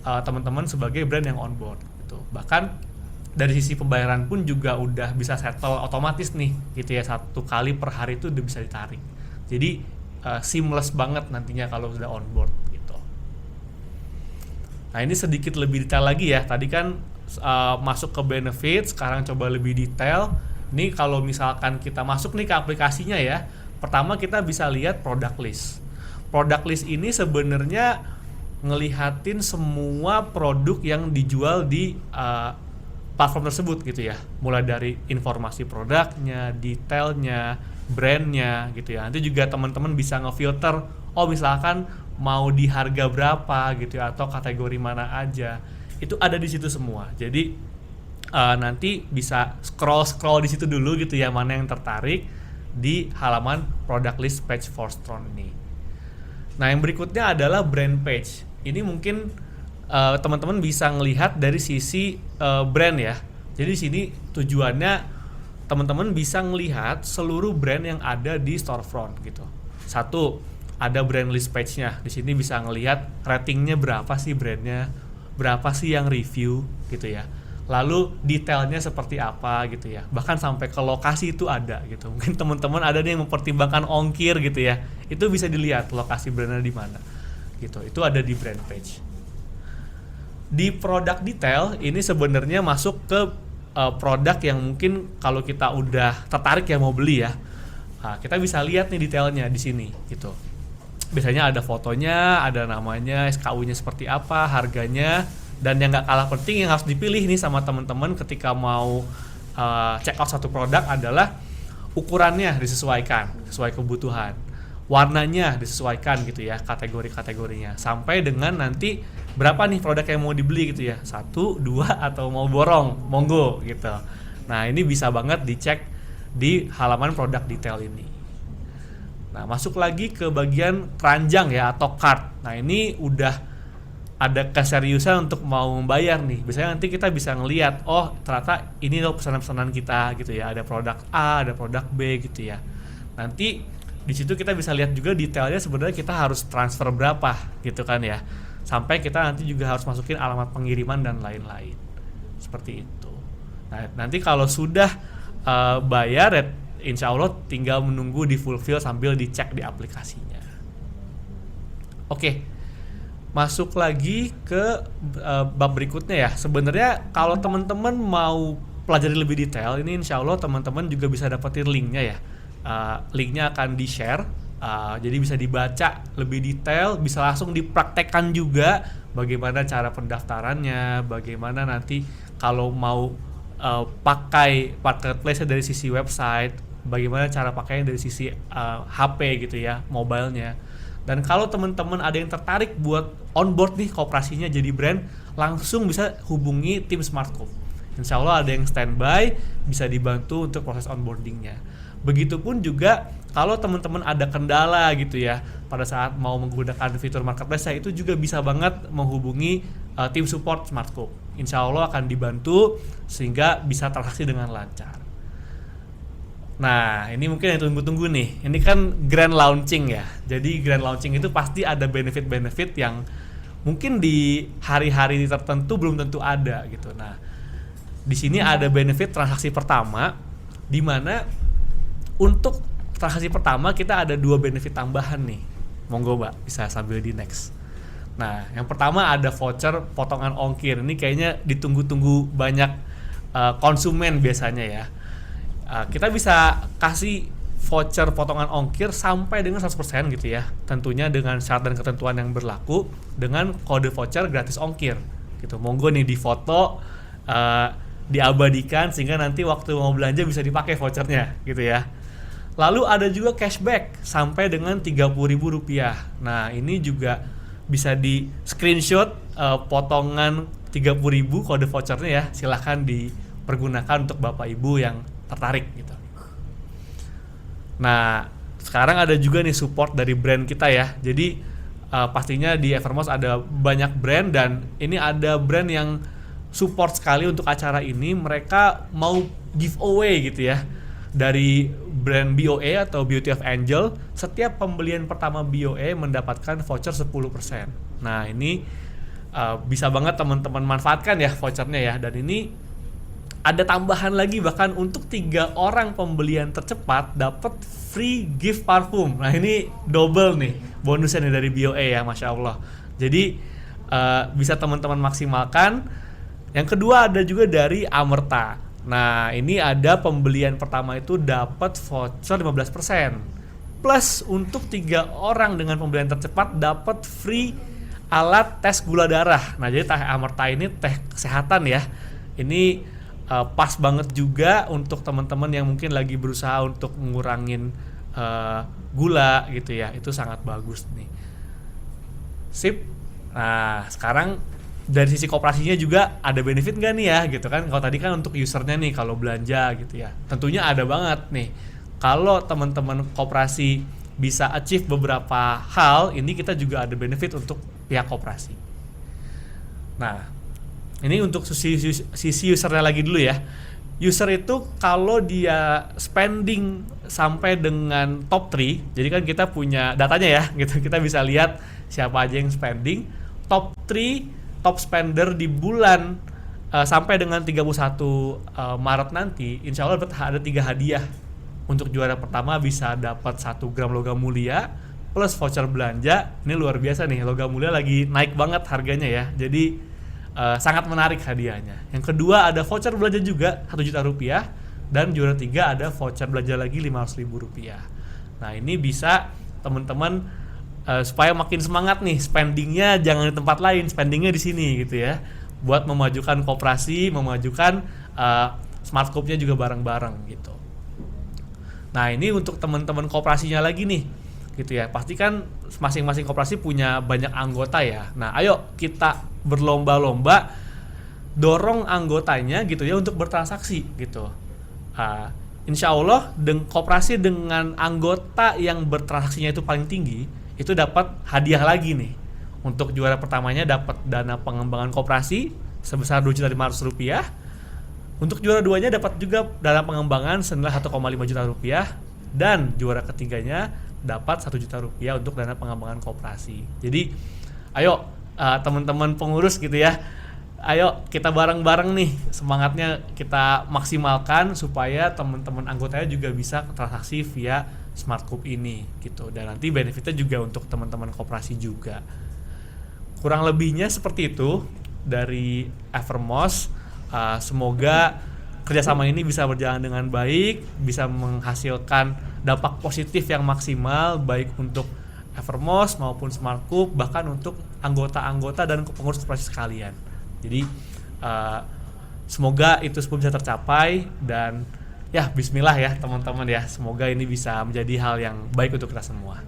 Speaker 6: teman-teman sebagai brand yang on board gitu. Bahkan dari sisi pembayaran pun juga udah bisa settle otomatis nih gitu ya, 1 kali per hari itu udah bisa ditarik. Jadi seamless banget nantinya kalau sudah on board gitu. Nah, ini sedikit lebih detail lagi ya. Tadi kan masuk ke benefit, sekarang coba lebih detail. Ini kalau misalkan kita masuk nih ke aplikasinya ya, pertama kita bisa lihat product list. Product list ini sebenarnya ngelihatin semua produk yang dijual di platform tersebut gitu ya, mulai dari informasi produknya, detailnya, brandnya gitu ya. Nanti juga teman-teman bisa ngefilter, oh misalkan mau di harga berapa gitu ya, atau kategori mana aja, itu ada di situ semua. Jadi nanti bisa scroll di situ dulu gitu ya, mana yang tertarik di halaman product list page for store ini. Nah, yang berikutnya adalah brand page. Ini mungkin teman-teman bisa ngelihat dari sisi brand ya. Jadi di sini tujuannya teman-teman bisa ngelihat seluruh brand yang ada di storefront gitu. Satu, ada brand list page-nya. Di sini bisa ngelihat ratingnya berapa sih brandnya, berapa sih yang review gitu ya. Lalu detailnya seperti apa gitu ya. Bahkan sampai ke lokasi itu ada gitu. Mungkin teman-teman ada nih yang mempertimbangkan ongkir gitu ya. Itu bisa dilihat lokasi brandnya di mana gitu. Itu ada di brand page. Di product detail ini sebenarnya masuk ke produk yang mungkin kalau kita udah tertarik ya mau beli ya, kita bisa lihat nih detailnya di sini gitu. Biasanya ada fotonya, ada namanya, SKU-nya seperti apa, harganya, dan yang nggak kalah penting yang harus dipilih nih sama teman-teman ketika mau check out satu produk adalah ukurannya disesuaikan sesuai kebutuhan, warnanya disesuaikan gitu ya, kategori-kategorinya, sampai dengan nanti berapa nih produk yang mau dibeli gitu ya, 1, 2 atau mau borong, monggo gitu. Nah, ini bisa banget dicek di halaman produk detail ini. Nah, masuk lagi ke bagian keranjang ya atau cart. Nah, ini udah ada keseriusan untuk mau membayar nih. Biasanya nanti kita bisa ngelihat, oh ternyata ini loh pesanan-pesanan kita gitu ya, ada produk A, ada produk B gitu ya. Nanti di situ kita bisa lihat juga detailnya sebenarnya kita harus transfer berapa gitu kan ya. Sampai kita nanti juga harus masukin alamat pengiriman dan lain-lain. Seperti itu. Nah, nanti kalau sudah bayar ya, insya Allah tinggal menunggu di fulfill sambil dicek di aplikasinya. Oke, masuk lagi ke bab berikutnya ya. Sebenarnya kalau teman-teman mau pelajari lebih detail, ini insya Allah teman-teman juga bisa dapetin linknya ya. Linknya akan di-share. Jadi bisa dibaca lebih detail, bisa langsung dipraktekkan juga bagaimana cara pendaftarannya, bagaimana nanti kalau mau pakai marketplace dari sisi website, bagaimana cara pakainya dari sisi HP gitu ya, mobilenya. Dan kalau teman-teman ada yang tertarik buat onboard nih kooperasinya jadi brand, langsung bisa hubungi tim SmartCop. Insya Allah ada yang standby, bisa dibantu untuk proses onboardingnya. Begitupun juga kalau teman-teman ada kendala gitu ya pada saat mau menggunakan fitur marketplace, itu juga bisa banget menghubungi tim support SmartCop. Insya Allah akan dibantu sehingga bisa transaksi dengan lancar. Nah, ini mungkin yang tunggu-tunggu nih. Ini kan grand launching ya. Jadi grand launching itu pasti ada benefit-benefit yang mungkin di hari-hari tertentu belum tentu ada gitu. Nah, di sini ada benefit transaksi pertama, di mana untuk transaksi pertama kita ada 2 benefit tambahan nih. Monggo Mbak, bisa sambil di next. Nah, yang pertama ada voucher potongan ongkir. Ini kayaknya ditunggu-tunggu banyak konsumen biasanya ya. Kita bisa kasih voucher potongan ongkir sampai dengan 100% gitu ya. Tentunya dengan syarat dan ketentuan yang berlaku dengan kode voucher gratis ongkir gitu. Monggo nih di foto, diabadikan sehingga nanti waktu mau belanja bisa dipakai vouchernya gitu ya. Lalu ada juga cashback sampai dengan Rp30.000. Nah, ini juga bisa di screenshot potongan 30.000 kode vouchernya ya. Silahkan dipergunakan untuk Bapak Ibu yang tertarik gitu. Nah, sekarang ada juga nih support dari brand kita ya. Jadi pastinya di Evermost ada banyak brand, dan ini ada brand yang support sekali untuk acara ini. Mereka mau giveaway gitu ya. Dari brand BOA atau Beauty of Angel, setiap pembelian pertama BOA mendapatkan voucher 10%. Nah, ini bisa banget teman-teman manfaatkan ya vouchernya ya. Dan ini ada tambahan lagi, bahkan untuk 3 orang pembelian tercepat dapat free gift parfum. Nah, ini double nih bonusnya nih dari BOA ya, Masya Allah. Jadi bisa teman-teman maksimalkan. Yang kedua ada juga dari Amerta. Nah, ini ada pembelian pertama itu dapat voucher 15%. Plus untuk 3 orang dengan pembelian tercepat dapat free alat tes gula darah. Nah, jadi teh Amerta ini teh kesehatan ya. Ini pas banget juga untuk teman-teman yang mungkin lagi berusaha untuk ngurangin gula gitu ya, itu sangat bagus nih. Sip. Nah sekarang dari sisi koperasinya juga ada benefit nggak nih ya gitu kan? Kalau tadi kan untuk usernya nih kalau belanja gitu ya, tentunya ada banget nih. Kalau teman-teman koperasi bisa achieve beberapa hal, ini kita juga ada benefit untuk pihak koperasi. Nah, ini untuk sisi usernya lagi dulu ya. User itu kalau dia spending sampai dengan top 3, jadi kan kita punya datanya ya, gitu. Kita bisa lihat siapa aja yang spending. Top 3 top spender di bulan sampai dengan 31 Maret nanti, insya Allah ada 3 hadiah. Untuk juara pertama bisa dapat 1 gram logam mulia plus voucher belanja. Ini luar biasa nih, logam mulia lagi naik banget harganya ya. Jadi sangat menarik hadiahnya. Yang kedua ada voucher belanja juga 1 juta rupiah, dan juara 3 ada voucher belanja lagi 500.000 rupiah. Nah ini bisa teman-teman supaya makin semangat nih, spendingnya jangan di tempat lain, spendingnya di sini gitu ya, buat memajukan koperasi, memajukan Smart Coop-nya juga bareng-bareng gitu. Nah ini untuk teman-teman koperasinya lagi nih gitu ya, pasti kan masing-masing koperasi punya banyak anggota ya. Nah ayo kita berlomba-lomba dorong anggotanya gitu ya untuk bertransaksi gitu. Insya Allah koperasi dengan anggota yang bertransaksinya itu paling tinggi itu dapat hadiah lagi nih. Untuk juara pertamanya dapat dana pengembangan koperasi sebesar Rp2.500.000. Untuk juara 2-nya dapat juga dana pengembangan senilai 1,5 juta rupiah, dan juara ketiganya dapat 1 juta rupiah untuk dana pengembangan koperasi. Jadi ayo teman-teman pengurus gitu ya, ayo kita bareng-bareng nih semangatnya kita maksimalkan supaya teman-teman anggotanya juga bisa transaksi via Smart Coop ini gitu, dan nanti benefitnya juga untuk teman-teman koperasi juga. Kurang lebihnya seperti itu dari Evermost. Semoga kerjasama ini bisa berjalan dengan baik, bisa menghasilkan dampak positif yang maksimal baik untuk Evermost maupun Smart Coop, bahkan untuk anggota-anggota dan pengurus koperasi sekalian. Jadi semoga itu semua bisa tercapai, dan ya bismillah ya teman-teman ya, semoga ini bisa menjadi hal yang baik untuk kita semua.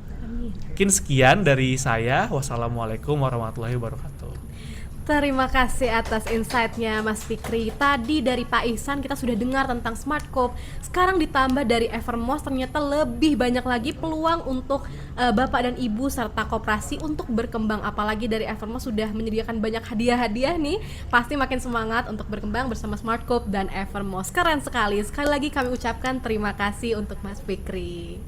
Speaker 6: Mungkin sekian dari saya. Wassalamualaikum warahmatullahi wabarakatuh.
Speaker 1: Terima kasih atas insight-nya Mas Fikri. Tadi dari Pak Ihsan kita sudah dengar tentang Smart Coop. Sekarang ditambah dari Evermost, ternyata lebih banyak lagi peluang untuk Bapak dan Ibu serta koperasi untuk berkembang. Apalagi dari Evermost sudah menyediakan banyak hadiah-hadiah nih. Pasti makin semangat untuk berkembang bersama Smart Coop dan Evermost. Keren sekali. Sekali lagi kami ucapkan terima kasih untuk Mas Fikri.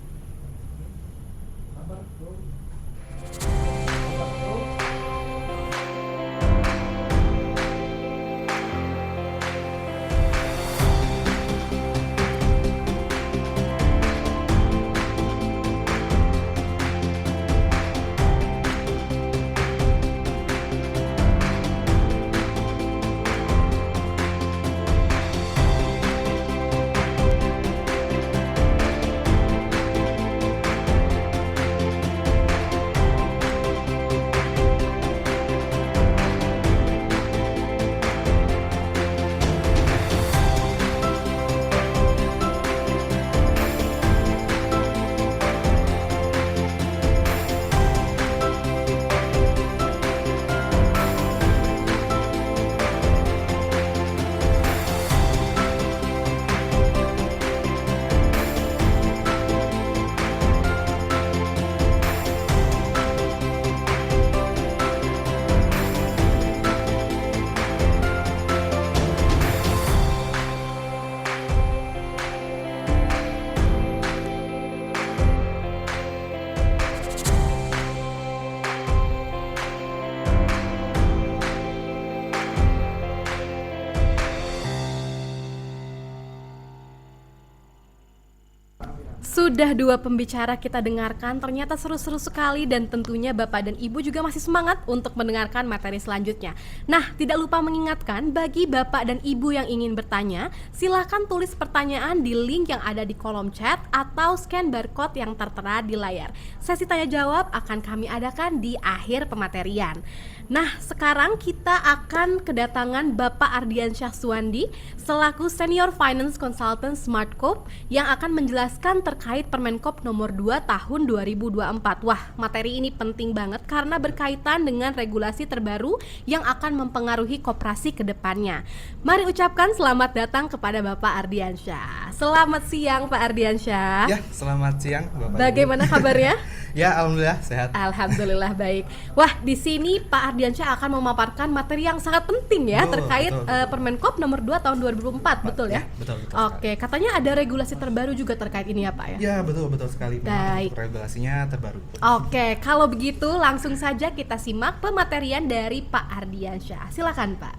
Speaker 1: Sudah dua pembicara kita dengarkan, ternyata seru-seru sekali dan tentunya Bapak dan Ibu juga masih semangat untuk mendengarkan materi selanjutnya. Nah, tidak lupa mengingatkan bagi Bapak dan Ibu yang ingin bertanya, silakan tulis pertanyaan di link yang ada di kolom chat atau scan barcode yang tertera di layar. Sesi tanya jawab akan kami adakan di akhir pematerian. Nah, sekarang kita akan kedatangan Bapak Ardiansyah Suwandi selaku Senior Finance Consultant Smartcorp yang akan menjelaskan terkait Permenkop nomor 2 tahun 2024. Wah, materi ini penting banget karena berkaitan dengan regulasi terbaru yang akan mempengaruhi koperasi ke depannya. Mari ucapkan selamat datang kepada Bapak Ardiansyah. Selamat siang Pak Ardiansyah.
Speaker 7: Ya, selamat siang Bapak Ibu.
Speaker 1: Bagaimana kabarnya?
Speaker 7: Ya, alhamdulillah sehat.
Speaker 1: Alhamdulillah baik. Wah, di sini Pak Ardiansyah akan memaparkan materi yang sangat penting ya terkait Permenkop nomor 2 tahun 2004, betul ya?
Speaker 7: Betul.
Speaker 1: Oke, katanya ada regulasi terbaru juga terkait ini ya Pak ya?
Speaker 7: Ya, betul sekali.
Speaker 1: Baik.
Speaker 7: Regulasinya terbaru.
Speaker 1: Oke, kalau begitu langsung saja kita simak pematerian dari Pak Ardiansyah. Silakan Pak.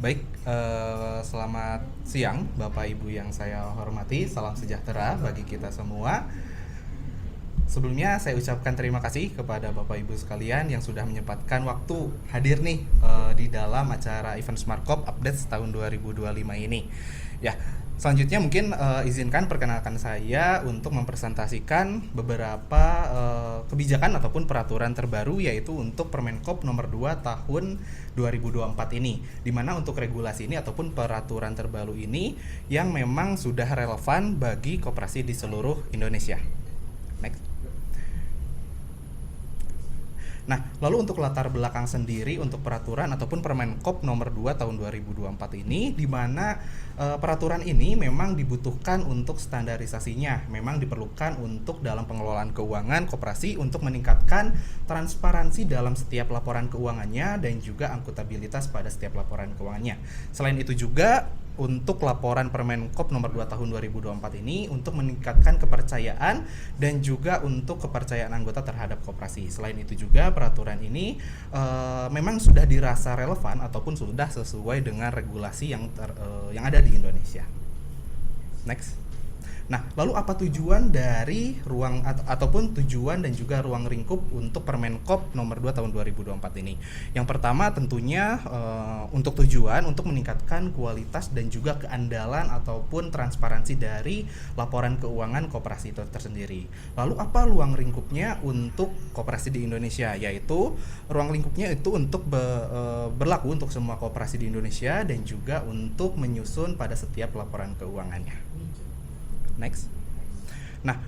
Speaker 7: Baik, selamat siang Bapak Ibu yang saya hormati. Salam sejahtera bagi kita semua. Sebelumnya saya ucapkan terima kasih kepada Bapak Ibu sekalian yang sudah menyempatkan waktu hadir nih di dalam acara event Smartcorp Updates tahun 2025 ini. Ya, selanjutnya mungkin izinkan perkenalkan saya untuk mempresentasikan beberapa kebijakan ataupun peraturan terbaru yaitu untuk Permenkop nomor 2 tahun 2024 ini. Di mana untuk regulasi ini ataupun peraturan terbaru ini yang memang sudah relevan bagi koperasi di seluruh Indonesia. Next. Nah, lalu untuk latar belakang sendiri untuk peraturan ataupun Permenkop nomor 2 tahun 2024 ini, di mana peraturan ini memang dibutuhkan untuk standarisasinya, memang diperlukan untuk dalam pengelolaan keuangan koperasi untuk meningkatkan transparansi dalam setiap laporan keuangannya dan juga akuntabilitas pada setiap laporan keuangannya. Selain itu juga untuk laporan Permenkop nomor 2 tahun 2024 ini untuk meningkatkan kepercayaan dan juga untuk kepercayaan anggota terhadap koperasi. Selain itu juga peraturan ini memang sudah dirasa relevan ataupun sudah sesuai dengan regulasi yang ada di Indonesia. Next. Nah, lalu apa tujuan dari ruang ataupun tujuan dan juga ruang lingkup untuk Permenkop nomor 2 tahun 2024 ini? Yang pertama tentunya untuk tujuan untuk meningkatkan kualitas dan juga keandalan ataupun transparansi dari laporan keuangan koperasi itu tersendiri. Lalu apa ruang lingkupnya untuk koperasi di Indonesia? Yaitu ruang lingkupnya itu untuk berlaku untuk semua koperasi di Indonesia dan juga untuk menyusun pada setiap laporan keuangannya. Next. Nah,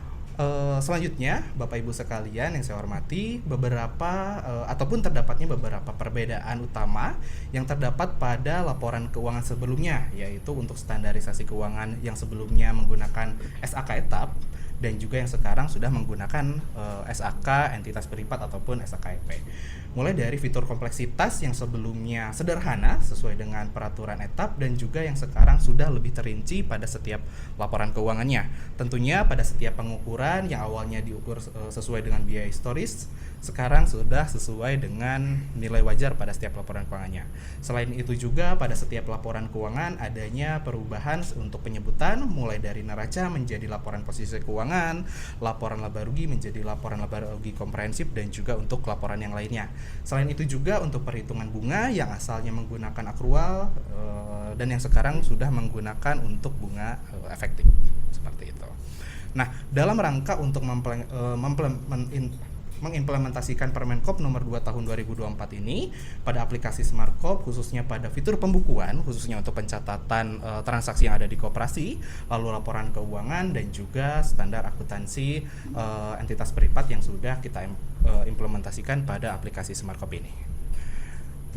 Speaker 7: selanjutnya Bapak Ibu sekalian yang saya hormati, beberapa ataupun terdapatnya beberapa perbedaan utama yang terdapat pada laporan keuangan sebelumnya, yaitu untuk standarisasi keuangan yang sebelumnya menggunakan SAK etap dan juga yang sekarang sudah menggunakan SAK entitas privat ataupun SAKEP. Mulai dari fitur kompleksitas yang sebelumnya sederhana sesuai dengan peraturan etap dan juga yang sekarang sudah lebih terinci pada setiap laporan keuangannya. Tentunya pada setiap pengukuran yang awalnya diukur sesuai dengan biaya historis, sekarang sudah sesuai dengan nilai wajar pada setiap laporan keuangannya. Selain itu juga pada setiap laporan keuangan adanya perubahan untuk penyebutan mulai dari neraca menjadi laporan posisi keuangan, laporan laba rugi menjadi laporan laba rugi komprehensif dan juga untuk laporan yang lainnya. Selain itu juga untuk perhitungan bunga yang asalnya menggunakan akrual dan yang sekarang sudah menggunakan untuk bunga efektif seperti itu. Nah, dalam rangka untuk mengimplementasikan Permenkop nomor 2 tahun 2024 ini pada aplikasi Smartcorp khususnya pada fitur pembukuan khususnya untuk pencatatan transaksi yang ada di koperasi, lalu laporan keuangan dan juga standar akuntansi entitas privat yang sudah kita implementasikan pada aplikasi Smartcorp ini.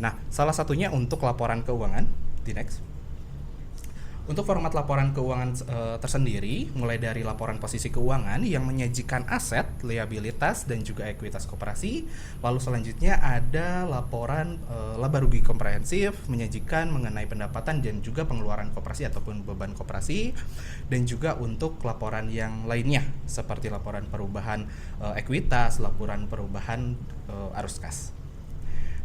Speaker 7: Nah, salah satunya untuk laporan keuangan di next. Untuk format laporan keuangan tersendiri, mulai dari laporan posisi keuangan yang menyajikan aset, liabilitas, dan juga ekuitas koperasi. Lalu selanjutnya ada laporan laba rugi komprehensif, menyajikan mengenai pendapatan dan juga pengeluaran koperasi ataupun beban koperasi. Dan juga untuk laporan yang lainnya, seperti laporan perubahan ekuitas, laporan perubahan arus kas.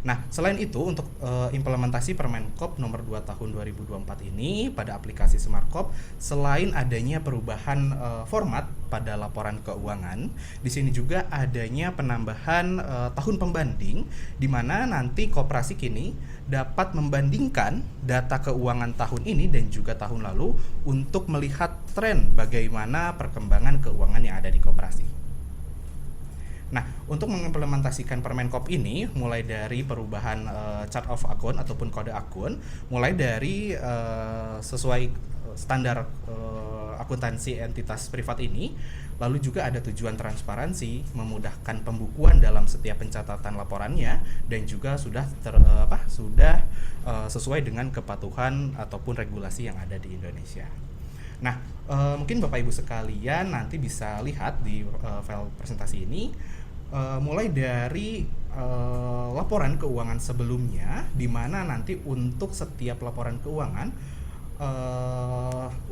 Speaker 7: Nah, selain itu untuk implementasi Permenkop nomor 2 tahun 2024 ini pada aplikasi Smartcop, selain adanya perubahan format pada laporan keuangan, di sini juga adanya penambahan tahun pembanding di mana nanti koperasi kini dapat membandingkan data keuangan tahun ini dan juga tahun lalu untuk melihat tren bagaimana perkembangan keuangan yang ada di koperasi. Nah, untuk mengimplementasikan Permenkop ini, mulai dari perubahan chart of account ataupun kode akun, mulai dari sesuai standar akuntansi entitas privat ini, lalu juga ada tujuan transparansi, memudahkan pembukuan dalam setiap pencatatan laporannya, dan juga sudah sesuai dengan kepatuhan ataupun regulasi yang ada di Indonesia. Nah, mungkin Bapak Ibu sekalian nanti bisa lihat di file presentasi ini, mulai dari laporan keuangan sebelumnya, di mana nanti untuk setiap laporan keuangan,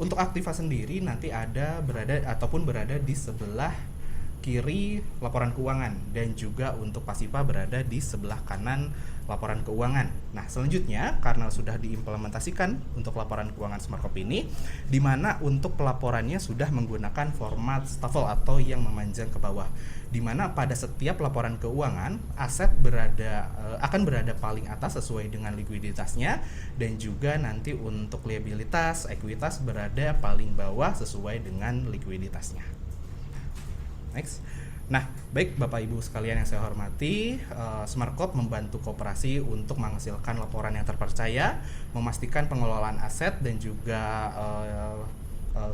Speaker 7: untuk Aktiva sendiri nanti berada di sebelah kiri laporan keuangan, dan juga untuk Pasipa berada di sebelah kanan laporan keuangan. Nah, selanjutnya karena sudah diimplementasikan untuk laporan keuangan Smartcop ini, di mana untuk pelaporannya sudah menggunakan format staffel atau yang memanjang ke bawah, di mana pada setiap laporan keuangan aset akan berada paling atas sesuai dengan likuiditasnya, dan juga nanti untuk liabilitas, ekuitas berada paling bawah sesuai dengan likuiditasnya. Next. Nah, baik Bapak Ibu sekalian yang saya hormati, Smartcop membantu koperasi untuk menghasilkan laporan yang terpercaya, memastikan pengelolaan aset, dan juga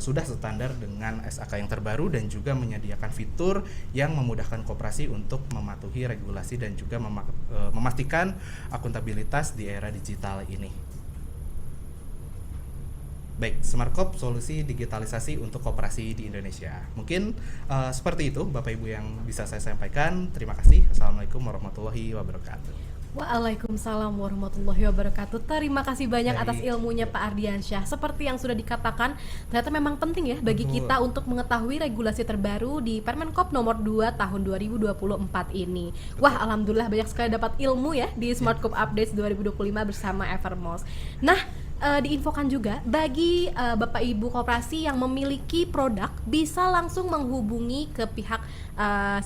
Speaker 7: sudah standar dengan SAK yang terbaru, dan juga menyediakan fitur yang memudahkan koperasi untuk mematuhi regulasi dan juga memastikan akuntabilitas di era digital ini. Baik, Smartcop solusi digitalisasi untuk koperasi di Indonesia. Mungkin seperti itu Bapak Ibu yang bisa saya sampaikan. Terima kasih. Assalamualaikum warahmatullahi wabarakatuh.
Speaker 1: Waalaikumsalam warahmatullahi wabarakatuh. Terima kasih banyak
Speaker 7: Baik.
Speaker 1: atas ilmunya Pak Ardiansyah. Seperti yang sudah dikatakan, ternyata memang penting ya bagi
Speaker 7: Betul.
Speaker 1: kita untuk mengetahui regulasi terbaru di Permenkop nomor 2 tahun 2024 ini. Wah, alhamdulillah banyak sekali dapat ilmu ya di Smartcop Updates 2025 bersama Evermos. Nah, diinfokan juga bagi Bapak Ibu koperasi yang memiliki produk bisa langsung menghubungi ke pihak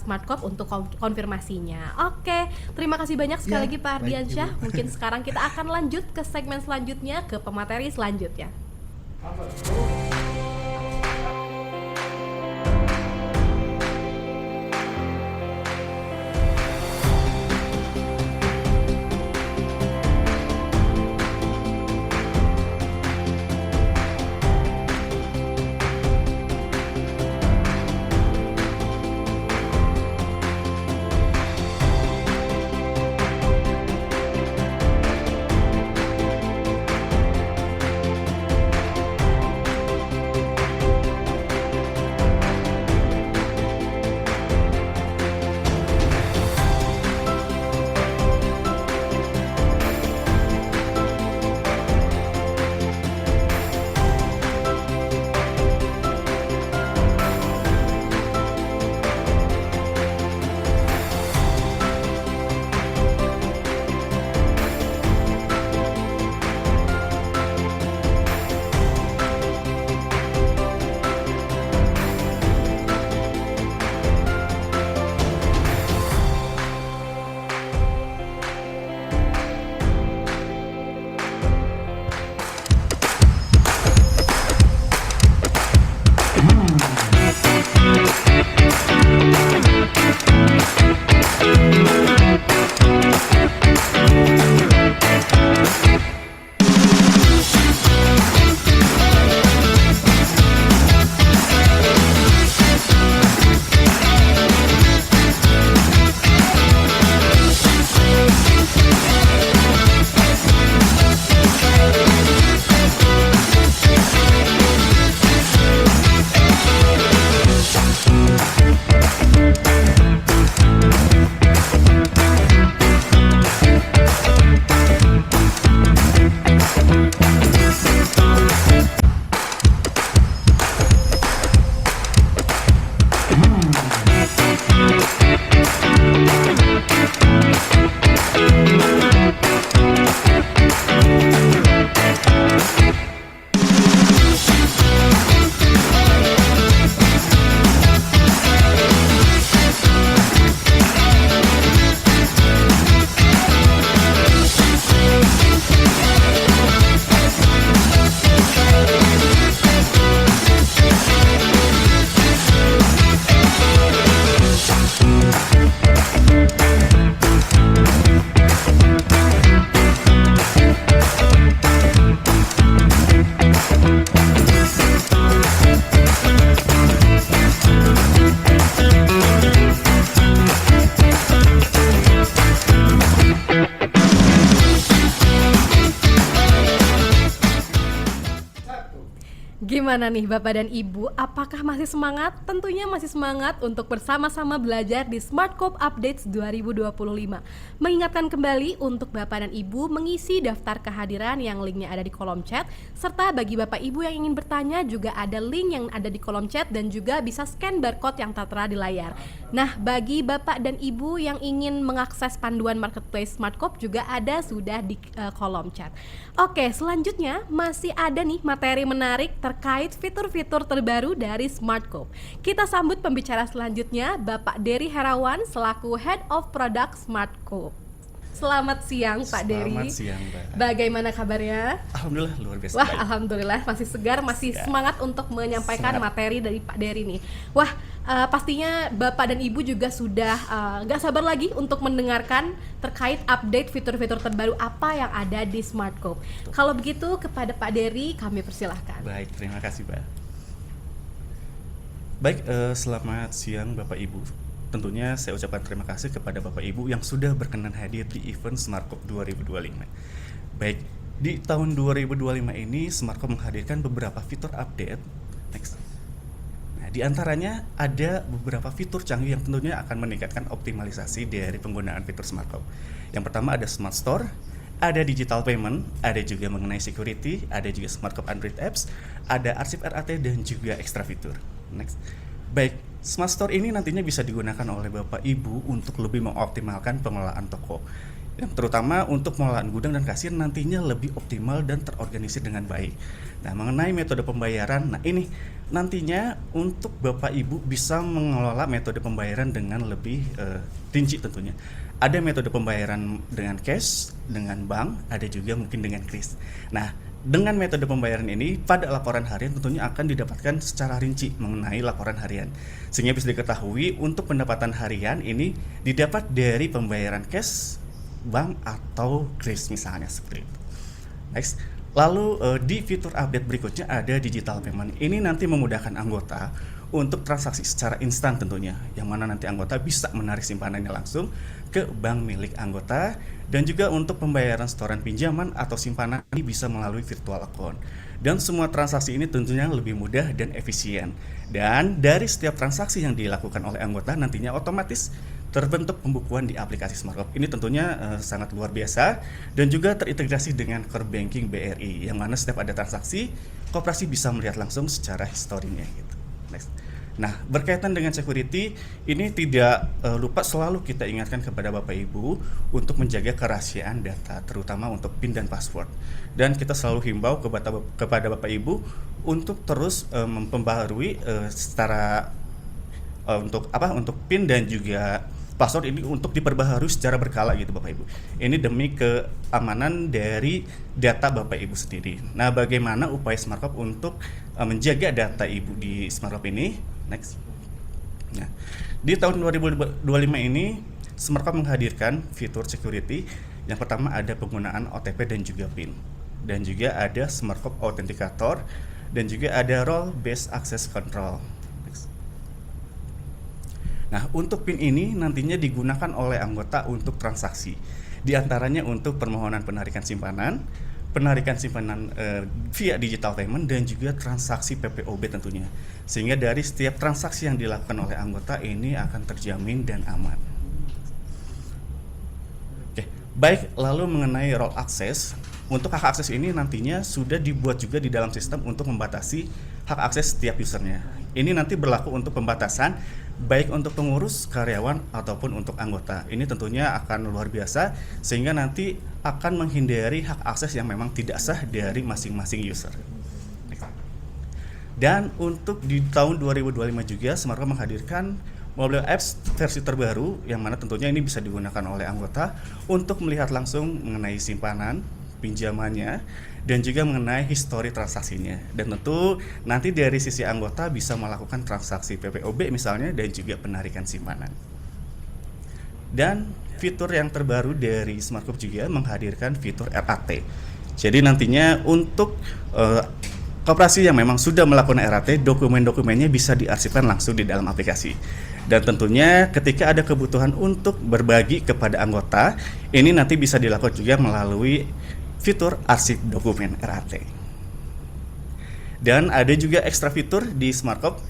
Speaker 1: Smartcop untuk konfirmasinya. Oke, terima kasih banyak sekali
Speaker 2: Ya,
Speaker 1: lagi Pak
Speaker 2: baik,
Speaker 1: Ardiansyah.
Speaker 2: Ibu.
Speaker 1: Mungkin sekarang kita akan lanjut ke segmen selanjutnya, ke pemateri selanjutnya.
Speaker 3: Apa tuh?
Speaker 1: Gimana nih Bapak dan Ibu, apakah masih semangat? Tentunya masih semangat untuk bersama-sama belajar di Smartcope Updates 2025. Mengingatkan kembali untuk Bapak dan Ibu mengisi daftar kehadiran yang linknya ada di kolom chat, serta bagi Bapak Ibu yang ingin bertanya juga ada link yang ada di kolom chat dan juga bisa scan barcode yang tertera di layar. Nah, bagi Bapak dan Ibu yang ingin mengakses panduan marketplace Smartcope juga ada sudah di kolom chat. Oke, selanjutnya masih ada nih materi menarik terkait fitur-fitur terbaru dari Smartcope. Kita sambut pembicara selanjutnya, Bapak Dery Herawan selaku Head of Product Smartcope. Selamat siang Pak Dery.
Speaker 8: Selamat siang Mbak.
Speaker 1: Bagaimana kabarnya?
Speaker 8: Alhamdulillah luar biasa
Speaker 1: Wah,
Speaker 8: baik.
Speaker 1: alhamdulillah masih segar, masih semangat untuk menyampaikan
Speaker 8: Semangat.
Speaker 1: materi dari Pak Dery nih. Wah, pastinya Bapak dan Ibu juga sudah gak sabar lagi untuk mendengarkan terkait update fitur-fitur terbaru apa yang ada di Smartcope. Kalau begitu kepada Pak Dery kami persilahkan.
Speaker 8: Baik, terima kasih Mbak. Baik, selamat siang Bapak Ibu. Tentunya saya ucapkan terima kasih kepada Bapak Ibu yang sudah berkenan hadir di event Smartcope 2025. Baik, di tahun 2025 ini Smartcope menghadirkan beberapa fitur update. Next. Nah, di antaranya ada beberapa fitur canggih yang tentunya akan meningkatkan optimalisasi dari penggunaan fitur Smartcope. Yang pertama ada Smart Store, ada digital payment, ada juga mengenai security, ada juga Smartcope Android apps, ada arsip RAT dan juga ekstra fitur. Next. Baik, Smart Store ini nantinya bisa digunakan oleh Bapak Ibu untuk lebih mengoptimalkan pengelolaan toko. Yang terutama untuk pengelolaan gudang dan kasir nantinya lebih optimal dan terorganisir dengan baik. Nah, mengenai metode pembayaran, nah ini nantinya untuk Bapak Ibu bisa mengelola metode pembayaran dengan lebih rinci tentunya. Ada metode pembayaran dengan cash, dengan bank, ada juga mungkin dengan kris. Nah, dengan metode pembayaran ini pada laporan harian tentunya akan didapatkan secara rinci mengenai laporan harian. Sehingga bisa diketahui untuk pendapatan harian ini didapat dari pembayaran cash, bank atau kris misalnya seperti itu. Next. Lalu di fitur update berikutnya ada digital payment. Ini nanti memudahkan anggota untuk transaksi secara instan tentunya, yang mana nanti anggota bisa menarik simpanannya langsung ke bank milik anggota, dan juga untuk pembayaran setoran pinjaman atau simpanan ini bisa melalui virtual account. Dan semua transaksi ini tentunya lebih mudah dan efisien. Dan dari setiap transaksi yang dilakukan oleh anggota nantinya otomatis terbentuk pembukuan di aplikasi Smartcope. Ini tentunya sangat luar biasa dan juga terintegrasi dengan core banking BRI, yang mana setiap ada transaksi koperasi bisa melihat langsung secara historinya gitu. Next. Nah, berkaitan dengan security, ini tidak lupa selalu kita ingatkan kepada Bapak Ibu untuk menjaga kerahasiaan data, terutama untuk PIN dan password. Dan kita selalu himbau kepada Bapak Ibu untuk terus memperbaharui untuk PIN dan juga password ini untuk diperbaharui secara berkala gitu Bapak Ibu. Ini demi keamanan dari data Bapak Ibu sendiri. Nah, bagaimana upaya Smartcope untuk menjaga data Ibu di Smartcope ini? Next. Nah, di tahun 2025 ini Smartcope menghadirkan fitur security. Yang pertama ada penggunaan OTP dan juga PIN. Dan juga ada Smartcope Authenticator dan juga ada Role Based Access Control. Nah, untuk PIN ini nantinya digunakan oleh anggota untuk transaksi. Di antaranya untuk permohonan penarikan simpanan via digital payment dan juga transaksi PPOB tentunya. Sehingga dari setiap transaksi yang dilakukan oleh anggota ini akan terjamin dan aman. Oke, baik, lalu mengenai role access. Untuk hak akses ini nantinya sudah dibuat juga di dalam sistem untuk membatasi hak akses setiap usernya. Ini nanti berlaku untuk pembatasan baik untuk pengurus, karyawan, ataupun untuk anggota. Ini tentunya akan luar biasa sehingga nanti akan menghindari hak akses yang memang tidak sah dari masing-masing user. Dan untuk di tahun 2025 juga Smartcope menghadirkan mobile apps versi terbaru yang mana tentunya ini bisa digunakan oleh anggota untuk melihat langsung mengenai simpanan, pinjamannya, dan juga mengenai histori transaksinya. Dan tentu nanti dari sisi anggota bisa melakukan transaksi PPOB misalnya dan juga penarikan simpanan. Dan fitur yang terbaru dari Smartcope juga menghadirkan fitur RAT. Jadi nantinya untuk koperasi yang memang sudah melakukan RAT, dokumen-dokumennya bisa diarsipkan langsung di dalam aplikasi. Dan tentunya ketika ada kebutuhan untuk berbagi kepada anggota, ini nanti bisa dilakukan juga melalui fitur arsip dokumen RAT. Dan ada juga ekstra fitur di Smartcop,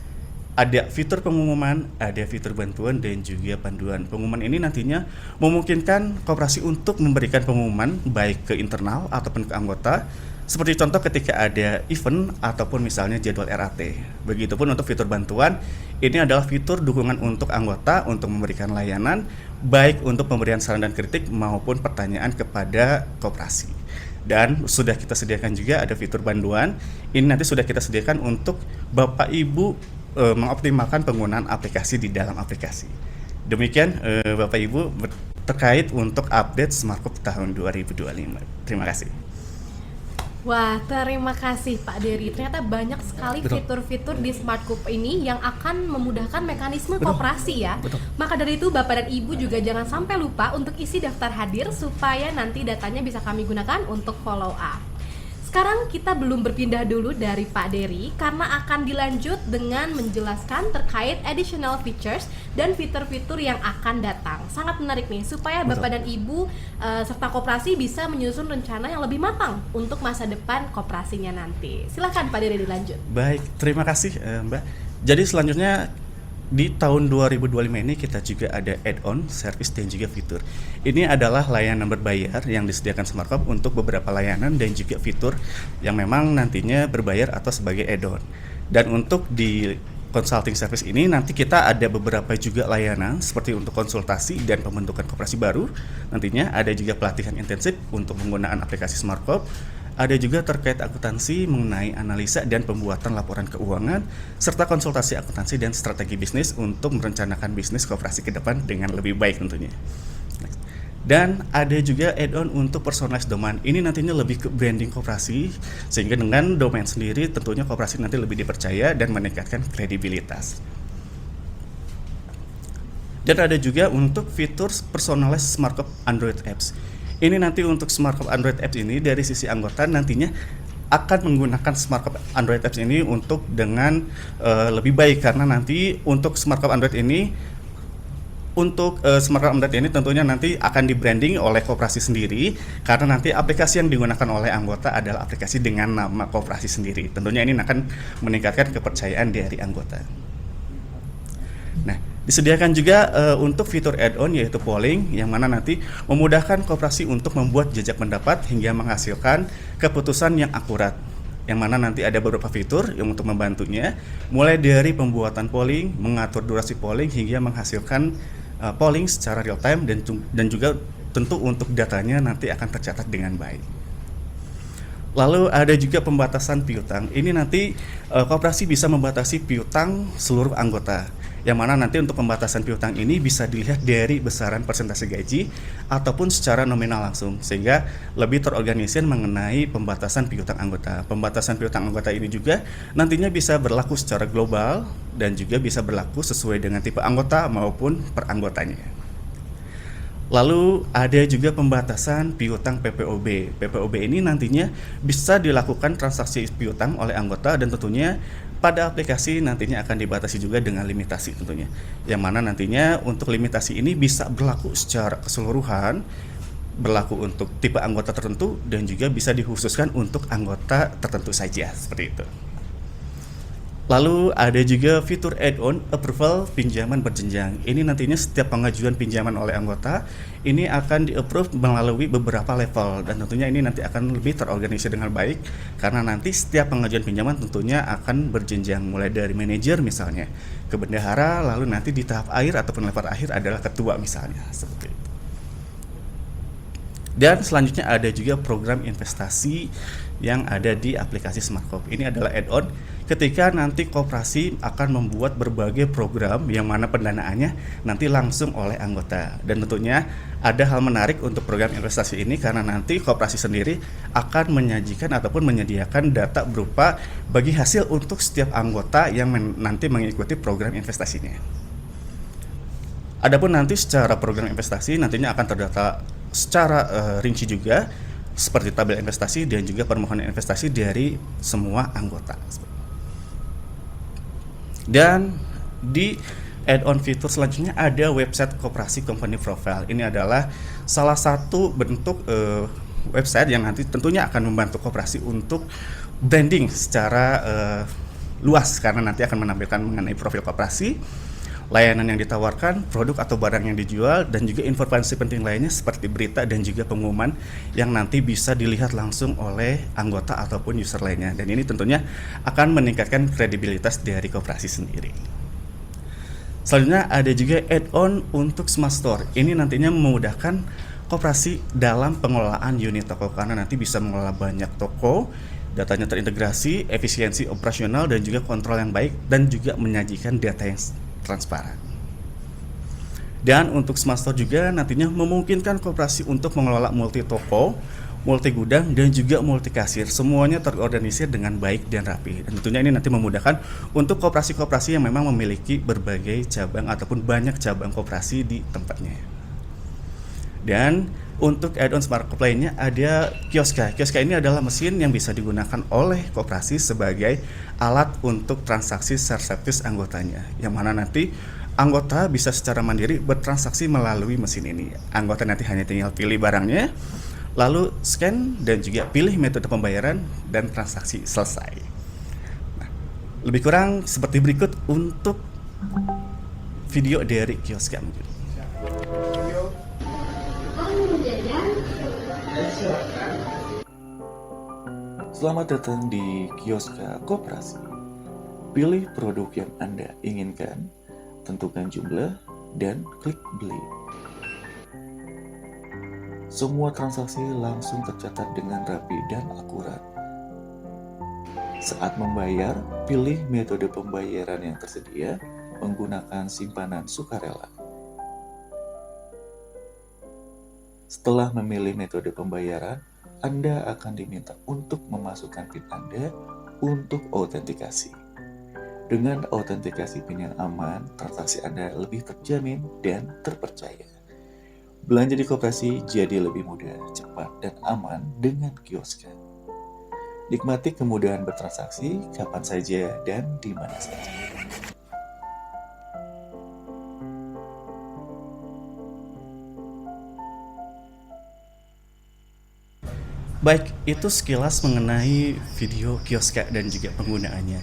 Speaker 8: ada fitur pengumuman, ada fitur bantuan, dan juga panduan. Pengumuman ini nantinya memungkinkan koperasi untuk memberikan pengumuman baik ke internal ataupun ke anggota, seperti contoh ketika ada event ataupun misalnya jadwal RAT. Begitupun untuk fitur bantuan, ini adalah fitur dukungan untuk anggota untuk memberikan layanan, baik untuk pemberian saran dan kritik maupun pertanyaan kepada koperasi. Dan sudah kita sediakan juga ada fitur bantuan, ini nanti sudah kita sediakan untuk Bapak Ibu mengoptimalkan penggunaan aplikasi di dalam aplikasi. Demikian Bapak Ibu terkait untuk update Smartcop tahun 2025. Terima kasih.
Speaker 1: Wah, terima kasih Pak Dery. Ternyata banyak sekali fitur-fitur di Smartcop ini yang akan memudahkan mekanisme koperasi ya. Maka dari itu Bapak dan Ibu juga jangan sampai lupa untuk isi daftar hadir supaya nanti datanya bisa kami gunakan untuk follow up. Sekarang kita belum berpindah dulu dari Pak Dery karena akan dilanjut dengan menjelaskan terkait additional features dan fitur-fitur yang akan datang. Sangat menarik nih supaya Bapak dan Ibu serta koperasi bisa menyusun rencana yang lebih matang untuk masa depan koperasinya nanti. Silakan Pak Dery dilanjut.
Speaker 8: Baik, terima kasih Mbak. Jadi selanjutnya di tahun 2025 ini kita juga ada add-on, service, dan juga fitur. Ini adalah layanan berbayar yang disediakan Smartcop untuk beberapa layanan dan juga fitur yang memang nantinya berbayar atau sebagai add-on. Dan untuk di consulting service ini nanti kita ada beberapa juga layanan seperti untuk konsultasi dan pembentukan koperasi baru. Nantinya ada juga pelatihan intensif untuk penggunaan aplikasi Smartcop. Ada juga terkait akuntansi mengenai analisa dan pembuatan laporan keuangan, serta konsultasi akuntansi dan strategi bisnis untuk merencanakan bisnis koperasi ke depan dengan lebih baik tentunya. Dan ada juga add-on untuk personalized domain. Ini nantinya lebih ke branding koperasi, sehingga dengan domain sendiri tentunya koperasi nanti lebih dipercaya dan meningkatkan kredibilitas. Dan ada juga untuk fitur personalized Smartcop Android apps. Ini nanti untuk Smartcop Android apps ini dari sisi anggota nantinya akan menggunakan Smartcop Android apps ini untuk dengan lebih baik, karena nanti untuk Smartcop Android ini Smartcop Android ini tentunya nanti akan di branding oleh koperasi sendiri, karena nanti aplikasi yang digunakan oleh anggota adalah aplikasi dengan nama koperasi sendiri. Tentunya ini akan meningkatkan kepercayaan dari anggota. Nah, disediakan juga untuk fitur add-on yaitu polling, yang mana nanti memudahkan koperasi untuk membuat jejak pendapat hingga menghasilkan keputusan yang akurat. Yang mana nanti ada beberapa fitur yang untuk membantunya, mulai dari pembuatan polling, mengatur durasi polling, hingga menghasilkan polling secara real time dan juga tentu untuk datanya nanti akan tercatat dengan baik. Lalu ada juga pembatasan piutang. Ini nanti koperasi bisa membatasi piutang seluruh anggota. Yang mana nanti untuk pembatasan piutang ini bisa dilihat dari besaran persentase gaji ataupun secara nominal langsung, sehingga lebih terorganisir mengenai pembatasan piutang anggota. Pembatasan piutang anggota ini juga nantinya bisa berlaku secara global dan juga bisa berlaku sesuai dengan tipe anggota maupun per anggotanya. Lalu ada juga pembatasan piutang PPOB. PPOB ini nantinya bisa dilakukan transaksi piutang oleh anggota, dan tentunya pada aplikasi nantinya akan dibatasi juga dengan limitasi tentunya. Yang mana nantinya untuk limitasi ini bisa berlaku secara keseluruhan, berlaku untuk tipe anggota tertentu, dan juga bisa dikhususkan untuk anggota tertentu saja, seperti itu. Lalu ada juga fitur add-on approval pinjaman berjenjang. Ini nantinya setiap pengajuan pinjaman oleh anggota ini akan di-approve melalui beberapa level, dan tentunya ini nanti akan lebih terorganisir dengan baik, karena nanti setiap pengajuan pinjaman tentunya akan berjenjang, mulai dari manajer misalnya ke bendahara, lalu nanti di tahap akhir ataupun level akhir adalah ketua misalnya, seperti itu. Dan selanjutnya ada juga program investasi yang ada di aplikasi Smartcop. Ini adalah add-on ketika nanti koperasi akan membuat berbagai program yang mana pendanaannya nanti langsung oleh anggota. Dan tentunya ada hal menarik untuk program investasi ini, karena nanti koperasi sendiri akan menyajikan ataupun menyediakan data berupa bagi hasil untuk setiap anggota yang nanti mengikuti program investasinya. Adapun nanti secara program investasi nantinya akan terdata secara rinci juga seperti tabel investasi dan juga permohonan investasi dari semua anggota. Dan di add-on fitur selanjutnya ada website koperasi company profile. Ini adalah salah satu bentuk website yang nanti tentunya akan membantu koperasi untuk branding secara luas karena nanti akan menampilkan mengenai profil koperasi, layanan yang ditawarkan, produk atau barang yang dijual, dan juga informasi penting lainnya seperti berita dan juga pengumuman yang nanti bisa dilihat langsung oleh anggota ataupun user lainnya. Dan ini tentunya akan meningkatkan kredibilitas dari koperasi sendiri. Selanjutnya ada juga add-on untuk Smart Store. Ini nantinya memudahkan koperasi dalam pengelolaan unit toko karena nanti bisa mengelola banyak toko, datanya terintegrasi, efisiensi operasional dan juga kontrol yang baik dan juga menyajikan data yang transparan. Dan untuk Smart Store juga nantinya memungkinkan koperasi untuk mengelola multi toko, multi gudang dan juga multi kasir. Semuanya terorganisir dengan baik dan rapi. Dan tentunya ini nanti memudahkan untuk koperasi-koperasi yang memang memiliki berbagai cabang ataupun banyak cabang koperasi di tempatnya. Dan untuk add-on Smart Shop lainnya ada Kioska. Kioska ini adalah mesin yang bisa digunakan oleh koperasi sebagai alat untuk transaksi self-service anggotanya. Yang mana nanti anggota bisa secara mandiri bertransaksi melalui mesin ini. Anggota nanti hanya tinggal pilih barangnya, lalu scan dan juga pilih metode pembayaran dan transaksi selesai. Nah, lebih kurang seperti berikut untuk video dari Kioska mungkin.
Speaker 9: Selamat datang di Kioska Koperasi. Pilih produk yang Anda inginkan, tentukan jumlah, dan klik beli. Semua transaksi langsung tercatat dengan rapi dan akurat. Saat membayar, pilih metode pembayaran yang tersedia menggunakan simpanan sukarela. Setelah memilih metode pembayaran, Anda akan diminta untuk memasukkan PIN Anda untuk autentikasi. Dengan autentikasi PIN yang aman, transaksi Anda lebih terjamin dan terpercaya. Belanja di koperasi jadi lebih mudah, cepat, dan aman dengan Kioska. Nikmati kemudahan bertransaksi kapan saja dan di mana saja.
Speaker 8: Baik, itu sekilas mengenai video Kioska dan juga penggunaannya.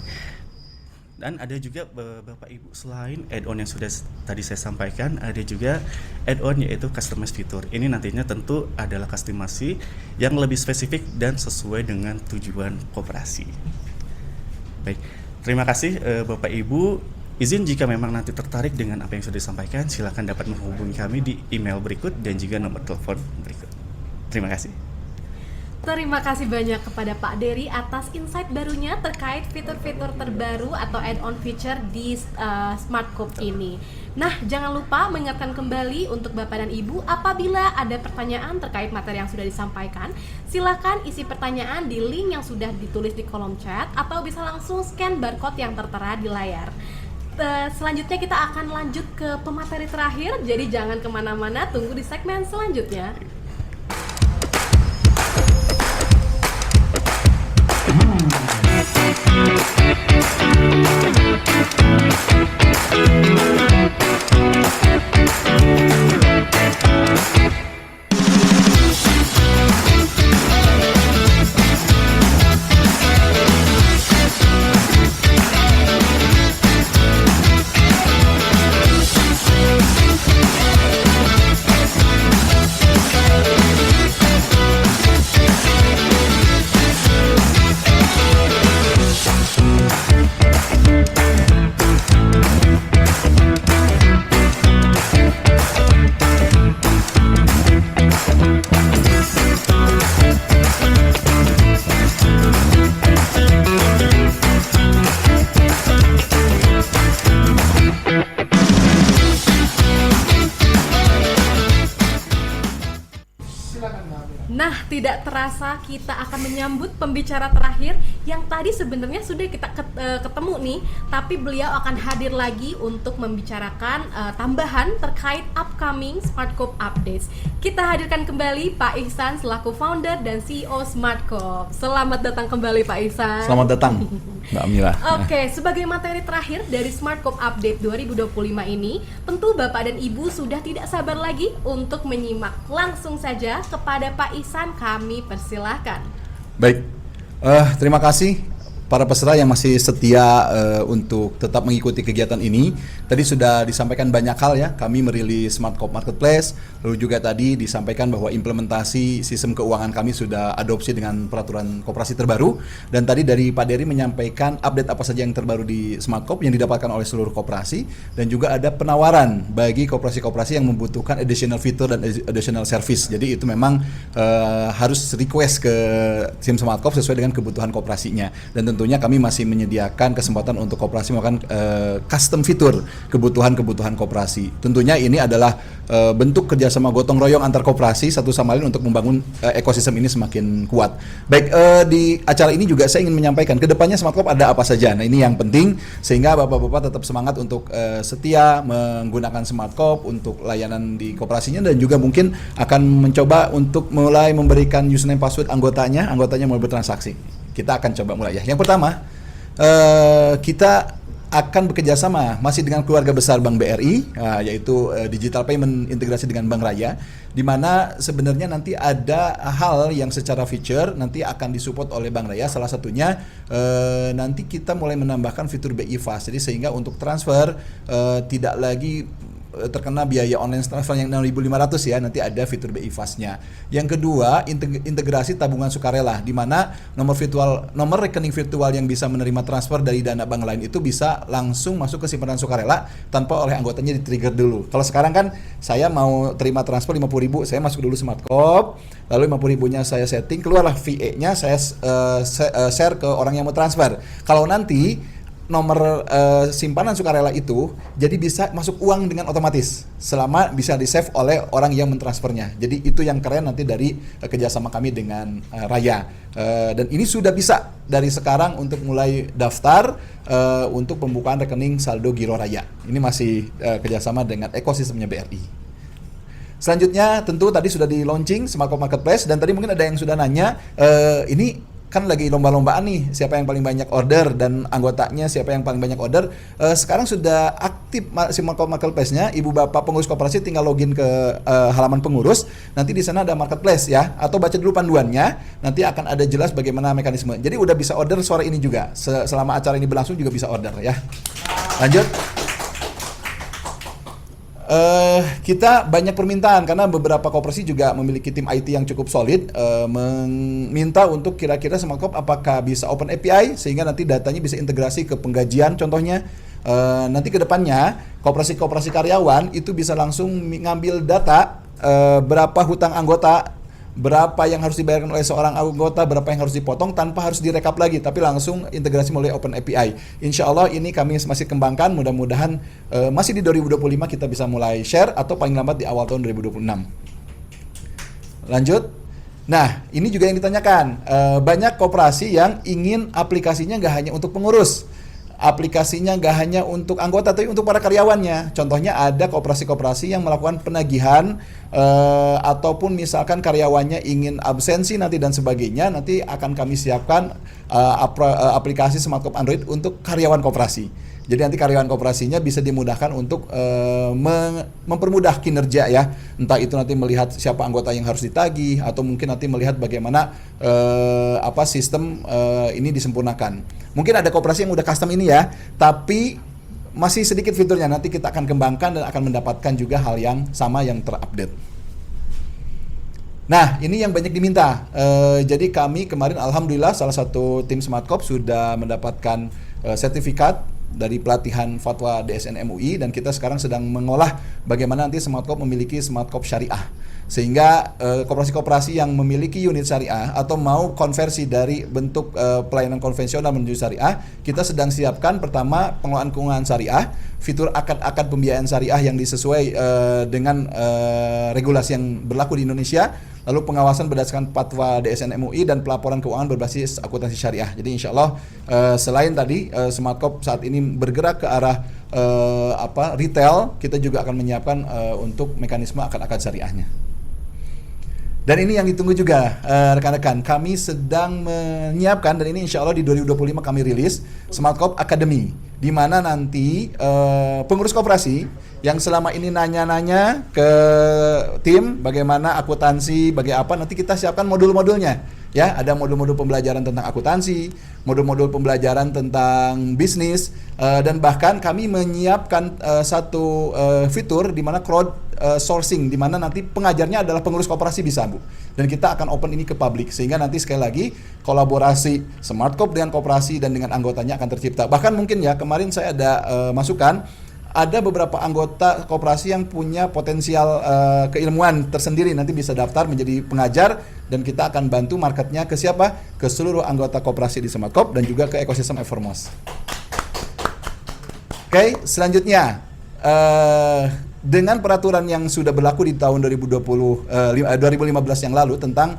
Speaker 8: Dan ada juga Bapak Ibu, selain add-on yang sudah tadi saya sampaikan, ada juga add-on yaitu customize fitur. Ini nantinya tentu adalah customasi yang lebih spesifik dan sesuai dengan tujuan koperasi. Baik, terima kasih Bapak Ibu. Izin jika memang nanti tertarik dengan apa yang sudah disampaikan, silakan dapat menghubungi kami di email berikut dan juga nomor telepon berikut. Terima kasih.
Speaker 1: Terima kasih banyak kepada Pak Dery atas insight barunya terkait fitur-fitur terbaru atau add-on feature di Smart Shop ini. Nah, jangan lupa mengingatkan kembali untuk Bapak dan Ibu, apabila ada pertanyaan terkait materi yang sudah disampaikan, silakan isi pertanyaan di link yang sudah ditulis di kolom chat atau bisa langsung scan barcode yang tertera di layar. Selanjutnya kita akan lanjut ke pemateri terakhir, jadi jangan kemana-mana, tunggu di segmen selanjutnya. Nah, tidak terasa kita akan menyambut pembicara terakhir yang tadi sebenarnya sudah kita ketemu nih, tapi beliau akan hadir lagi untuk membicarakan tambahan terkait upcoming Smart Shop updates. Kita hadirkan kembali Pak Ihsan selaku founder dan CEO Smart Shop. Selamat datang kembali Pak Ihsan.
Speaker 2: Selamat datang Mbak Amira.
Speaker 1: Oke, sebagai materi terakhir dari Smart Shop Update 2025 ini, tentu Bapak dan Ibu sudah tidak sabar lagi untuk menyimak. Langsung saja kepada Pak Ihsan kami persilahkan.
Speaker 2: Baik, Terima kasih para peserta yang masih setia untuk tetap mengikuti kegiatan ini. Tadi sudah disampaikan banyak hal ya, kami merilis Smart Corp Marketplace, lalu juga tadi disampaikan bahwa implementasi sistem keuangan kami sudah adopsi dengan peraturan koperasi terbaru, dan tadi dari Pak Dery menyampaikan update apa saja yang terbaru di Smart Corp yang didapatkan oleh seluruh koperasi, dan juga ada penawaran bagi koperasi-koperasi yang membutuhkan additional fitur dan additional service. Jadi itu memang harus request ke tim Smart Corp sesuai dengan kebutuhan koperasinya, dan tentunya kami masih menyediakan kesempatan untuk koperasi melakukan custom fitur kebutuhan-kebutuhan koperasi. Tentunya ini adalah bentuk kerjasama gotong royong antar koperasi satu sama lain untuk membangun ekosistem ini semakin kuat. Baik, di acara ini juga saya ingin menyampaikan kedepannya Smart Corp ada apa saja. Nah, ini yang penting sehingga bapak-bapak tetap semangat untuk setia menggunakan Smart Corp untuk layanan di koperasinya, dan juga mungkin akan mencoba untuk mulai memberikan username password anggotanya mulai bertransaksi. Kita akan coba mulai ya. Yang pertama, kita akan bekerja sama masih dengan keluarga besar Bank BRI, yaitu digital payment integrasi dengan Bank Raya, di mana sebenarnya nanti ada hal yang secara feature nanti akan disupport oleh Bank Raya. Salah satunya nanti kita mulai menambahkan fitur BI Fast, jadi sehingga untuk transfer tidak lagi terkena biaya online transfer yang 6.500 ya, nanti ada fitur BI Fast-nya. Yang kedua, integrasi tabungan sukarela, di mana nomor rekening virtual yang bisa menerima transfer dari dana bank lain itu bisa langsung masuk ke simpanan sukarela tanpa oleh anggotanya di-trigger dulu. Kalau sekarang kan saya mau terima transfer 50.000, saya masuk dulu Smart Corp, lalu 50.000-nya saya setting, keluarlah VE-nya saya share ke orang yang mau transfer. Kalau nanti nomor simpanan sukarela itu jadi bisa masuk uang dengan otomatis selama bisa di-save oleh orang yang mentransfernya. Jadi itu yang keren nanti dari kerjasama kami dengan Raya, dan ini sudah bisa dari sekarang untuk mulai daftar untuk pembukaan rekening saldo Giro Raya. Ini masih kerjasama dengan ekosistemnya BRI. Selanjutnya tentu tadi sudah di launching Smart Corp Marketplace, dan tadi mungkin ada yang sudah nanya, ini kan lagi lomba-lombaan nih, siapa yang paling banyak order dan anggotanya siapa yang paling banyak order. Sekarang sudah aktif Smart Corp Marketplace-nya, ibu bapak pengurus koperasi tinggal login ke halaman pengurus, nanti di sana ada marketplace ya, atau baca dulu panduannya, nanti akan ada jelas bagaimana mekanisme. Jadi udah bisa order sore ini juga, selama acara ini berlangsung juga bisa order ya. Lanjut. Kita banyak permintaan karena beberapa koperasi juga memiliki tim IT yang cukup solid, meminta untuk kira-kira Smart Corp apakah bisa open API sehingga nanti datanya bisa integrasi ke penggajian contohnya. Nanti ke depannya koperasi-koperasi karyawan itu bisa langsung ngambil data berapa hutang anggota, berapa yang harus dibayarkan oleh seorang anggota, berapa yang harus dipotong tanpa harus direkap lagi, tapi langsung integrasi melalui Open API. Insya Allah ini kami masih kembangkan, mudah-mudahan masih di 2025 kita bisa mulai share atau paling lambat di awal tahun 2026. Lanjut. Nah, ini juga yang ditanyakan, banyak koperasi yang ingin aplikasinya nggak hanya untuk pengurus, aplikasinya nggak hanya untuk anggota tapi untuk para karyawannya. Contohnya ada koperasi-koperasi yang melakukan penagihan ataupun misalkan karyawannya ingin absensi nanti dan sebagainya, nanti akan kami siapkan aplikasi Smart Corp Android untuk karyawan koperasi. Jadi nanti karyawan koperasinya bisa dimudahkan untuk mempermudah kinerja ya. Entah itu nanti melihat siapa anggota yang harus ditagih atau mungkin nanti melihat bagaimana sistem ini disempurnakan. Mungkin ada koperasi yang udah custom ini ya, tapi masih sedikit fiturnya, nanti kita akan kembangkan dan akan mendapatkan juga hal yang sama yang terupdate. Nah, ini yang banyak diminta. Jadi kami kemarin alhamdulillah salah satu tim Smart Corp sudah mendapatkan sertifikat dari pelatihan fatwa DSN MUI, dan kita sekarang sedang mengolah bagaimana nanti Smart Corp memiliki Smart Corp Syariah, sehingga koperasi-koperasi yang memiliki unit syariah atau mau konversi dari bentuk pelayanan konvensional menuju syariah, kita sedang siapkan pertama pengelolaan keuangan syariah, fitur akad-akad pembiayaan syariah yang disesuai dengan regulasi yang berlaku di Indonesia, lalu pengawasan berdasarkan fatwa DSN MUI dan pelaporan keuangan berbasis akuntansi syariah. Jadi insya Allah selain tadi Smart Corp saat ini bergerak ke arah retail, kita juga akan menyiapkan untuk mekanisme akad-akad syariahnya. Dan ini yang ditunggu juga rekan-rekan, kami sedang menyiapkan, dan ini insya Allah di 2025 kami rilis Smart Corp Academy, di mana nanti pengurus koperasi yang selama ini nanya-nanya ke tim bagaimana akuntansi, bagaimana apa, nanti kita siapkan modul-modulnya. Ya, ada modul-modul pembelajaran tentang akuntansi, modul-modul pembelajaran tentang bisnis, dan bahkan kami menyiapkan satu fitur di mana crowd sourcing, di mana nanti pengajarnya adalah pengurus koperasi bisa, Bu. Dan kita akan open ini ke publik, sehingga nanti sekali lagi kolaborasi Smartcop dengan koperasi dan dengan anggotanya akan tercipta. Bahkan mungkin ya, kemarin saya ada masukan, ada beberapa anggota koperasi yang punya potensial keilmuan tersendiri, nanti bisa daftar menjadi pengajar, dan kita akan bantu marketnya ke siapa? Ke seluruh anggota koperasi di Smartcop dan juga ke ekosistem Evermos. Oke, selanjutnya dengan peraturan yang sudah berlaku di tahun 2015 yang lalu tentang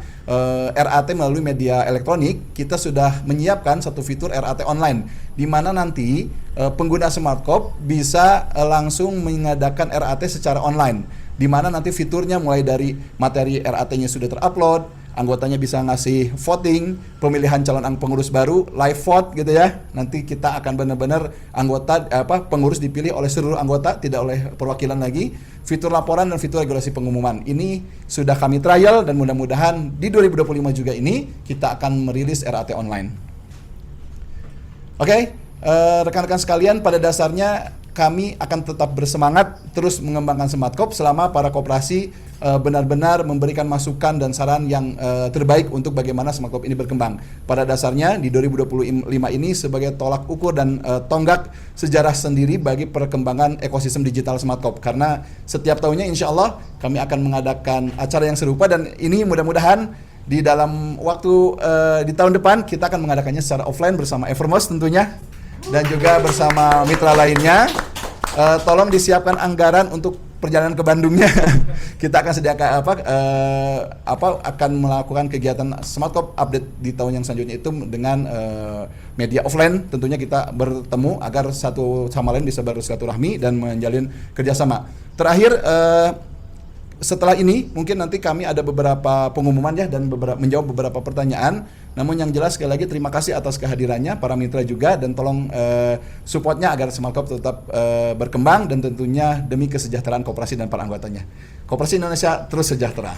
Speaker 2: RAT melalui media elektronik, kita sudah menyiapkan satu fitur RAT online, di mana nanti pengguna Smartcop bisa langsung mengadakan RAT secara online, di mana nanti fiturnya mulai dari materi RAT-nya sudah terupload, anggotanya bisa ngasih voting, pemilihan calon pengurus baru, live vote gitu ya. Nanti kita akan benar-benar pengurus dipilih oleh seluruh anggota, tidak oleh perwakilan lagi. Fitur laporan dan fitur regulasi pengumuman ini sudah kami trial, dan mudah-mudahan di 2025 juga ini kita akan merilis RAT online. Oke, rekan-rekan sekalian, pada dasarnya kami akan tetap bersemangat terus mengembangkan Smartcop selama para koperasi benar-benar memberikan masukan dan saran yang terbaik untuk bagaimana Smartcop ini berkembang. Pada dasarnya di 2025 ini sebagai tolak ukur dan tonggak sejarah sendiri bagi perkembangan ekosistem digital Smartcop, karena setiap tahunnya insya Allah kami akan mengadakan acara yang serupa, dan ini mudah-mudahan di dalam waktu di tahun depan kita akan mengadakannya secara offline bersama Evermos tentunya, dan juga bersama mitra lainnya. Tolong disiapkan anggaran untuk perjalanan ke Bandungnya. Kita akan sediakan akan melakukan kegiatan Smartcop update di tahun yang selanjutnya itu dengan media offline. Tentunya kita bertemu agar satu sama lain bisa bersilaturahmi dan menjalin kerjasama. Terakhir, setelah ini mungkin nanti kami ada beberapa pengumuman ya, dan menjawab beberapa pertanyaan. Namun yang jelas sekali lagi terima kasih atas kehadirannya para mitra juga, dan tolong supportnya agar Smartcop tetap berkembang, dan tentunya demi kesejahteraan koperasi dan para anggotanya. Koperasi Indonesia terus sejahtera.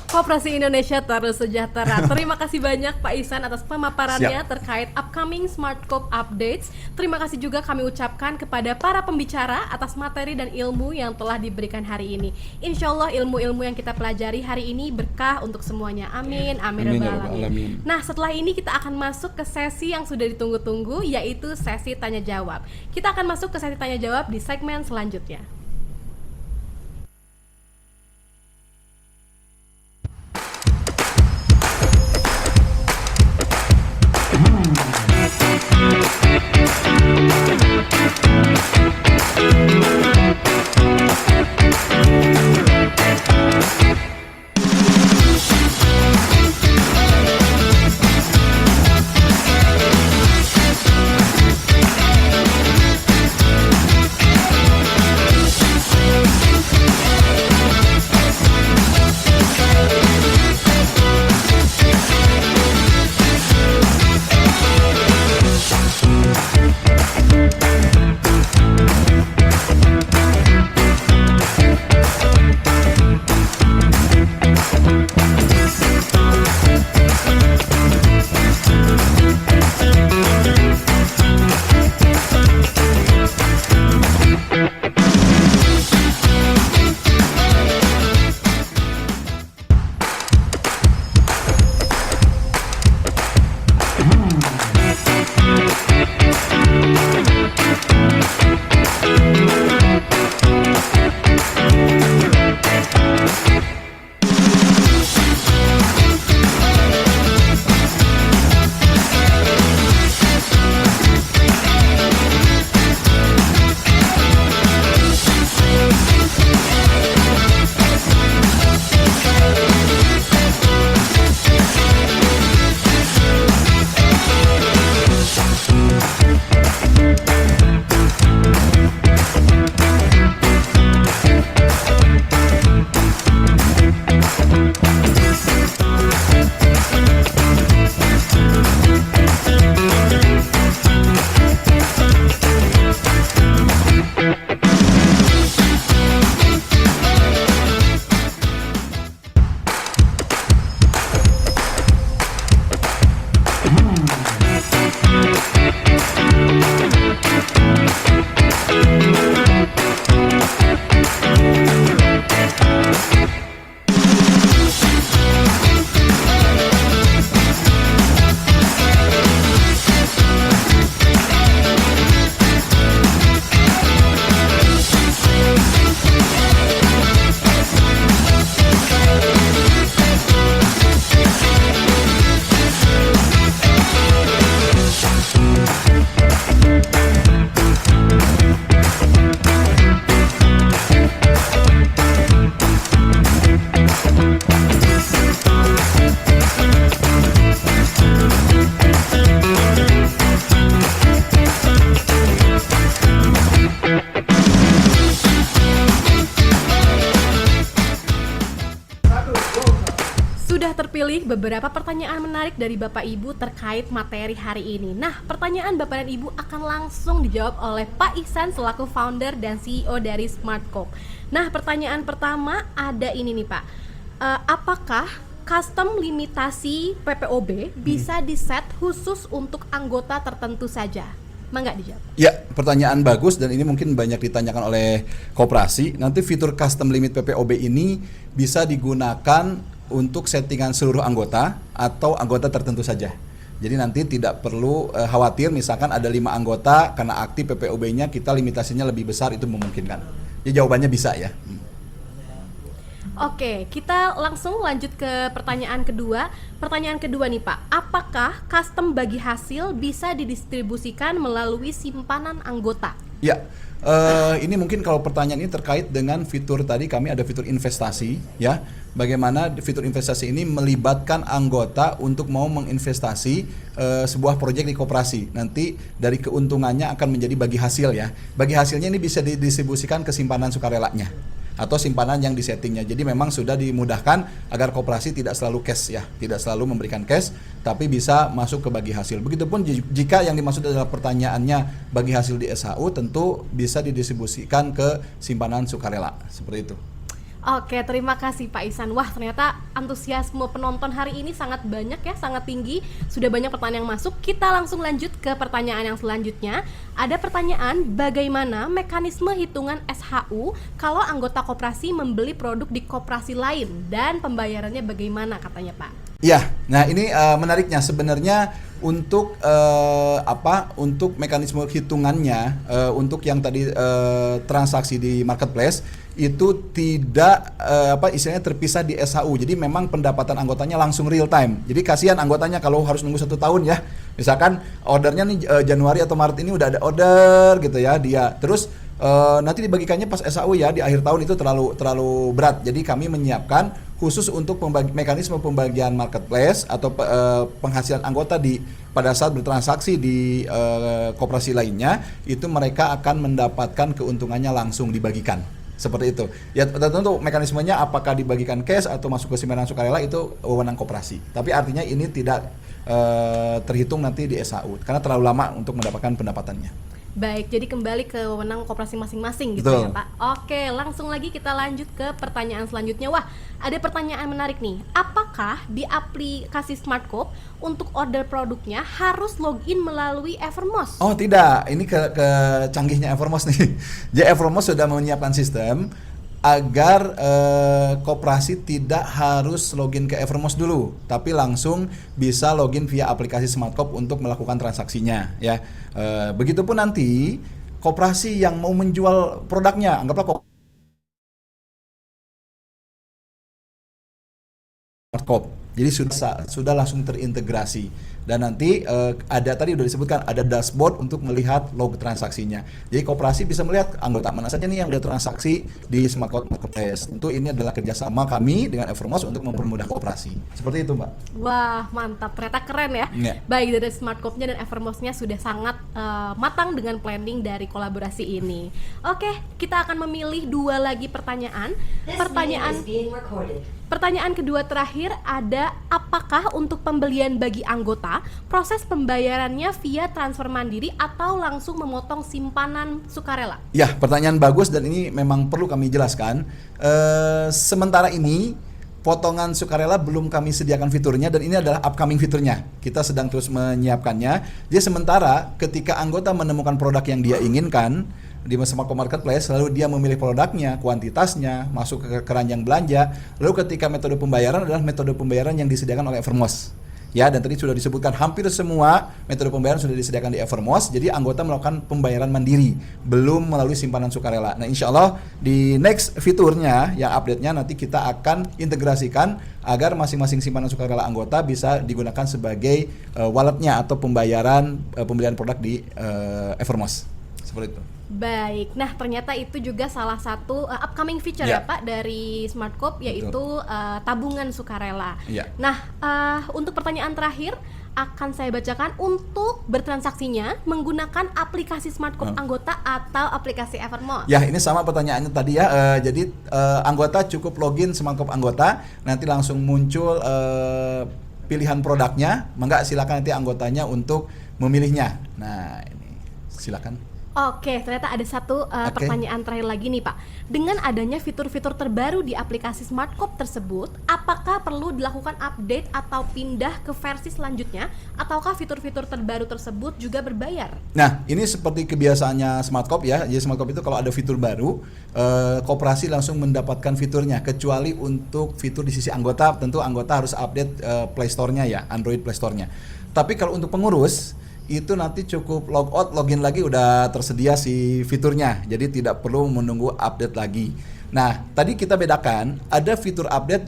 Speaker 1: Koperasi Indonesia terus sejahtera. Terima kasih banyak Pak Ihsan atas pemaparannya terkait upcoming Smartcop updates. Terima kasih juga kami ucapkan kepada para pembicara atas materi dan ilmu yang telah diberikan hari ini. Insya Allah ilmu-ilmu yang kita pelajari hari ini berkah untuk semuanya. Amin. Amin.
Speaker 2: Amin,
Speaker 1: Rabbal alamin.
Speaker 2: alamin.
Speaker 1: Nah, setelah ini kita akan masuk ke sesi yang sudah ditunggu-tunggu, yaitu sesi tanya jawab. Kita akan masuk ke sesi tanya jawab di segmen selanjutnya. Sudah terpilih beberapa pertanyaan menarik dari Bapak Ibu terkait materi hari ini. Nah, pertanyaan Bapak dan Ibu akan langsung dijawab oleh Pak Ihsan selaku founder dan CEO dari Smartcope. Nah, pertanyaan pertama ada ini nih Pak. Apakah custom limitasi PPOB bisa diset khusus untuk anggota tertentu saja? Mangga dijawab.
Speaker 2: Ya, pertanyaan bagus dan ini mungkin banyak ditanyakan oleh koperasi. Nanti fitur custom limit PPOB ini bisa digunakan untuk settingan seluruh anggota atau anggota tertentu saja. Jadi nanti tidak perlu khawatir misalkan ada 5 anggota karena aktif PPOB-nya kita limitasinya lebih besar, itu memungkinkan. Jadi jawabannya bisa ya.
Speaker 1: Oke, kita langsung lanjut ke pertanyaan kedua. Pertanyaan kedua nih Pak, apakah custom bagi hasil bisa didistribusikan melalui simpanan anggota?
Speaker 2: Ya, ini mungkin kalau pertanyaan ini terkait dengan fitur tadi, kami ada fitur investasi ya. Bagaimana fitur investasi ini melibatkan anggota untuk mau menginvestasi sebuah proyek di koperasi. Nanti dari keuntungannya akan menjadi bagi hasil ya. Bagi hasilnya ini bisa didistribusikan ke simpanan sukarelanya atau simpanan yang disettingnya. Jadi memang sudah dimudahkan agar koperasi tidak selalu cash ya, tidak selalu memberikan cash, tapi bisa masuk ke bagi hasil. Begitupun jika yang dimaksud adalah pertanyaannya bagi hasil di SHU, tentu bisa didistribusikan ke simpanan sukarela, seperti itu.
Speaker 1: Oke, terima kasih Pak Ihsan. Wah, ternyata antusiasme penonton hari ini sangat banyak ya, sangat tinggi. Sudah banyak pertanyaan yang masuk. Kita langsung lanjut ke pertanyaan yang selanjutnya. Ada pertanyaan, bagaimana mekanisme hitungan SHU kalau anggota koperasi membeli produk di koperasi lain dan pembayarannya bagaimana katanya Pak?
Speaker 2: Ya, nah ini menariknya sebenarnya untuk untuk mekanisme hitungannya untuk yang tadi transaksi di marketplace itu tidak istilahnya terpisah di SHU. Jadi memang pendapatan anggotanya langsung real time. Jadi kasihan anggotanya kalau harus nunggu 1 tahun ya. Misalkan ordernya nih Januari atau Maret ini udah ada order gitu ya dia. Terus nanti dibagikannya pas SHU ya di akhir tahun, itu terlalu berat. Jadi kami menyiapkan khusus untuk mekanisme pembagian marketplace atau penghasilan anggota pada saat bertransaksi di koperasi lainnya, itu mereka akan mendapatkan keuntungannya langsung dibagikan. Seperti itu. Ya tentu mekanismenya apakah dibagikan cash atau masuk ke simpanan sukarela itu wewenang koperasi. Tapi artinya ini tidak terhitung nanti di SHU karena terlalu lama untuk mendapatkan pendapatannya.
Speaker 1: Baik, jadi kembali ke wewenang koperasi masing-masing gitu.
Speaker 2: Betul.
Speaker 1: Ya Pak. Oke, langsung lagi kita lanjut ke pertanyaan selanjutnya. Wah, ada pertanyaan menarik nih. Apakah di aplikasi Smartcope untuk order produknya harus login melalui Evermost?
Speaker 2: Oh tidak, ini ke canggihnya Evermost nih. Jadi Evermost sudah menyiapkan sistem agar koperasi tidak harus login ke Evermost dulu, tapi langsung bisa login via aplikasi Smartcope untuk melakukan transaksinya ya. Begitupun nanti koperasi yang mau menjual produknya, anggaplah Smartcope, jadi sudah langsung terintegrasi. Dan nanti ada tadi udah disebutkan ada dashboard untuk melihat log transaksinya. Jadi koperasi bisa melihat anggota mana saja nih yang udah transaksi di Smartcope Marketplace. Tentu ini adalah kerjasama kami dengan Evermost untuk mempermudah koperasi. Seperti itu Mbak.
Speaker 1: Wah mantap, ternyata keren ya.
Speaker 2: Yeah.
Speaker 1: Baik dari Smartcope-nya dan Evermost-nya sudah sangat matang dengan planning dari kolaborasi ini. Oke, kita akan memilih 2 lagi pertanyaan. Pertanyaan kedua terakhir ada, apakah untuk pembelian bagi anggota proses pembayarannya via transfer mandiri atau langsung memotong simpanan sukarela?
Speaker 2: Ya, pertanyaan bagus dan ini memang perlu kami jelaskan. Sementara ini potongan sukarela belum kami sediakan fiturnya dan ini adalah upcoming fiturnya. Kita sedang terus menyiapkannya. Jadi sementara ketika anggota menemukan produk yang dia inginkan di Smartcope Marketplace, lalu dia memilih produknya, kuantitasnya, masuk ke keranjang belanja, lalu ketika metode pembayaran adalah metode pembayaran yang disediakan oleh Evermost. Ya, dan tadi sudah disebutkan hampir semua metode pembayaran sudah disediakan di Evermost, jadi anggota melakukan pembayaran mandiri, belum melalui simpanan sukarela. Nah, insya Allah di next fiturnya, yang update-nya nanti kita akan integrasikan agar masing-masing simpanan sukarela anggota bisa digunakan sebagai walletnya atau pembelian produk di Evermost. Seperti itu.
Speaker 1: Baik, nah ternyata itu juga salah satu upcoming feature ya Pak dari Smartcope, yaitu tabungan sukarela.
Speaker 2: Yeah.
Speaker 1: Nah untuk pertanyaan terakhir, akan saya bacakan untuk bertransaksinya menggunakan aplikasi Smartcop anggota atau aplikasi Evermos.
Speaker 2: Ya, ini sama pertanyaannya tadi ya. Jadi anggota cukup login Smartcop anggota, nanti langsung muncul pilihan produknya. Mangga silakan nanti anggotanya untuk memilihnya. Nah, ini silakan.
Speaker 1: Oke, ternyata ada satu pertanyaan terakhir lagi nih Pak. Dengan adanya fitur-fitur terbaru di aplikasi Smartcop tersebut, apakah perlu dilakukan update atau pindah ke versi selanjutnya? Ataukah fitur-fitur terbaru tersebut juga berbayar?
Speaker 2: Nah, ini seperti kebiasaannya Smartcop ya. Jadi Smartcop itu kalau ada fitur baru, koperasi langsung mendapatkan fiturnya. Kecuali untuk fitur di sisi anggota, tentu anggota harus update Play Store-nya ya, Android Play Store-nya. Tapi kalau untuk pengurus, itu nanti cukup logout, login lagi udah tersedia si fiturnya. Jadi tidak perlu menunggu update lagi. Nah, tadi kita bedakan ada fitur update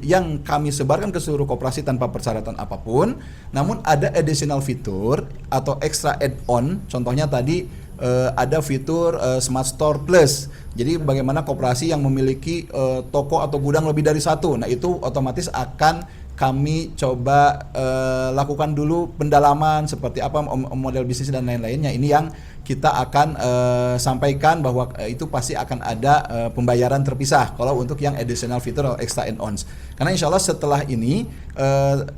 Speaker 2: yang kami sebarkan ke seluruh koperasi tanpa persyaratan apapun. Namun ada additional fitur atau extra add-on. Contohnya tadi ada fitur Smart Store Plus. Jadi bagaimana koperasi yang memiliki toko atau gudang lebih dari satu. Nah, itu otomatis akan kami coba lakukan dulu pendalaman seperti apa model bisnis dan lain-lainnya. Ini yang kita akan sampaikan bahwa itu pasti akan ada pembayaran terpisah kalau untuk yang additional fitur atau extra add-ons. Karena insya Allah setelah ini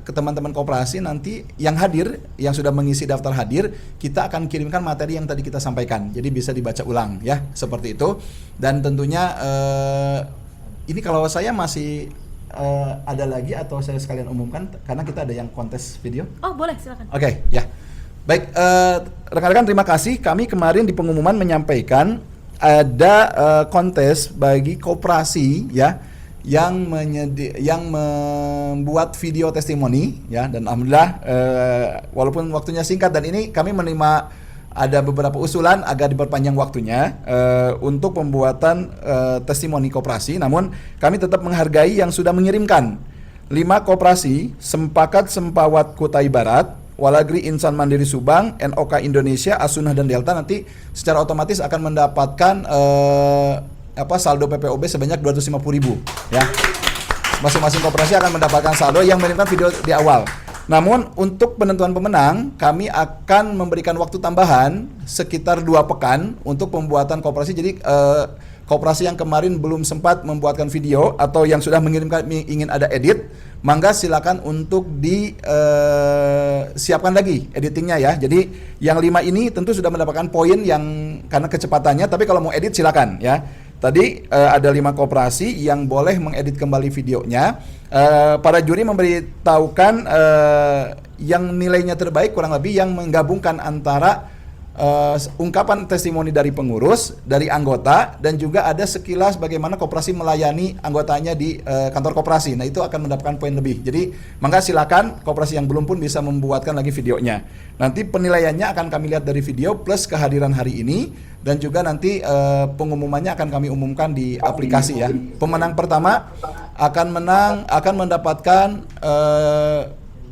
Speaker 2: ke teman-teman koperasi nanti yang hadir, yang sudah mengisi daftar hadir, kita akan kirimkan materi yang tadi kita sampaikan. Jadi bisa dibaca ulang ya, seperti itu. Dan tentunya ini kalau saya masih ada lagi atau saya sekalian umumkan karena kita ada yang kontes video.
Speaker 1: Oh boleh, silakan.
Speaker 2: Oke, ya. Baik, rekan-rekan terima kasih. Kami kemarin di pengumuman menyampaikan ada kontes bagi koperasi ya yang membuat video testimoni ya, dan alhamdulillah walaupun waktunya singkat dan ini kami menerima ada beberapa usulan agar diperpanjang waktunya untuk pembuatan testimoni koperasi. Namun kami tetap menghargai yang sudah mengirimkan. 5 koperasi, Sempakat Sempawat Kutai Barat, Walagri Insan Mandiri Subang, NOK Indonesia, Asunah dan Delta nanti secara otomatis akan mendapatkan saldo PPOB sebanyak 250.000 ya. Masing-masing koperasi akan mendapatkan saldo yang mengirimkan video di awal. Namun untuk penentuan pemenang kami akan memberikan waktu tambahan sekitar 2 pekan untuk pembuatan koperasi. Jadi koperasi yang kemarin belum sempat membuatkan video atau yang sudah mengirimkan ingin ada edit, mangga silakan untuk disiapkan lagi editingnya ya. Jadi yang 5 ini tentu sudah mendapatkan poin yang karena kecepatannya, tapi kalau mau edit silakan ya. Tadi ada 5 koperasi yang boleh mengedit kembali videonya. Para juri memberitahukan yang nilainya terbaik kurang lebih yang menggabungkan antara ungkapan testimoni dari pengurus, dari anggota, dan juga ada sekilas bagaimana koperasi melayani anggotanya di kantor koperasi. Nah, itu akan mendapatkan poin lebih. Jadi, mangga silakan koperasi yang belum pun bisa membuatkan lagi videonya. Nanti penilaiannya akan kami lihat dari video plus kehadiran hari ini, dan juga nanti pengumumannya akan kami umumkan di aplikasi ya. Pemenang pertama akan mendapatkan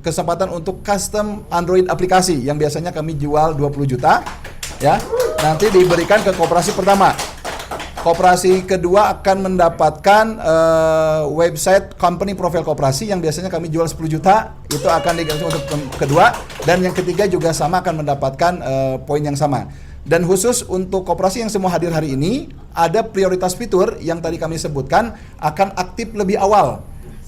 Speaker 2: kesempatan untuk custom Android aplikasi yang biasanya kami jual 20 juta ya. Nanti diberikan ke koperasi pertama. Koperasi kedua akan mendapatkan website company profile koperasi yang biasanya kami jual 10 juta, itu akan diganti untuk kedua, dan yang ketiga juga sama akan mendapatkan poin yang sama. Dan khusus untuk koperasi yang semua hadir hari ini, ada prioritas fitur yang tadi kami sebutkan akan aktif lebih awal.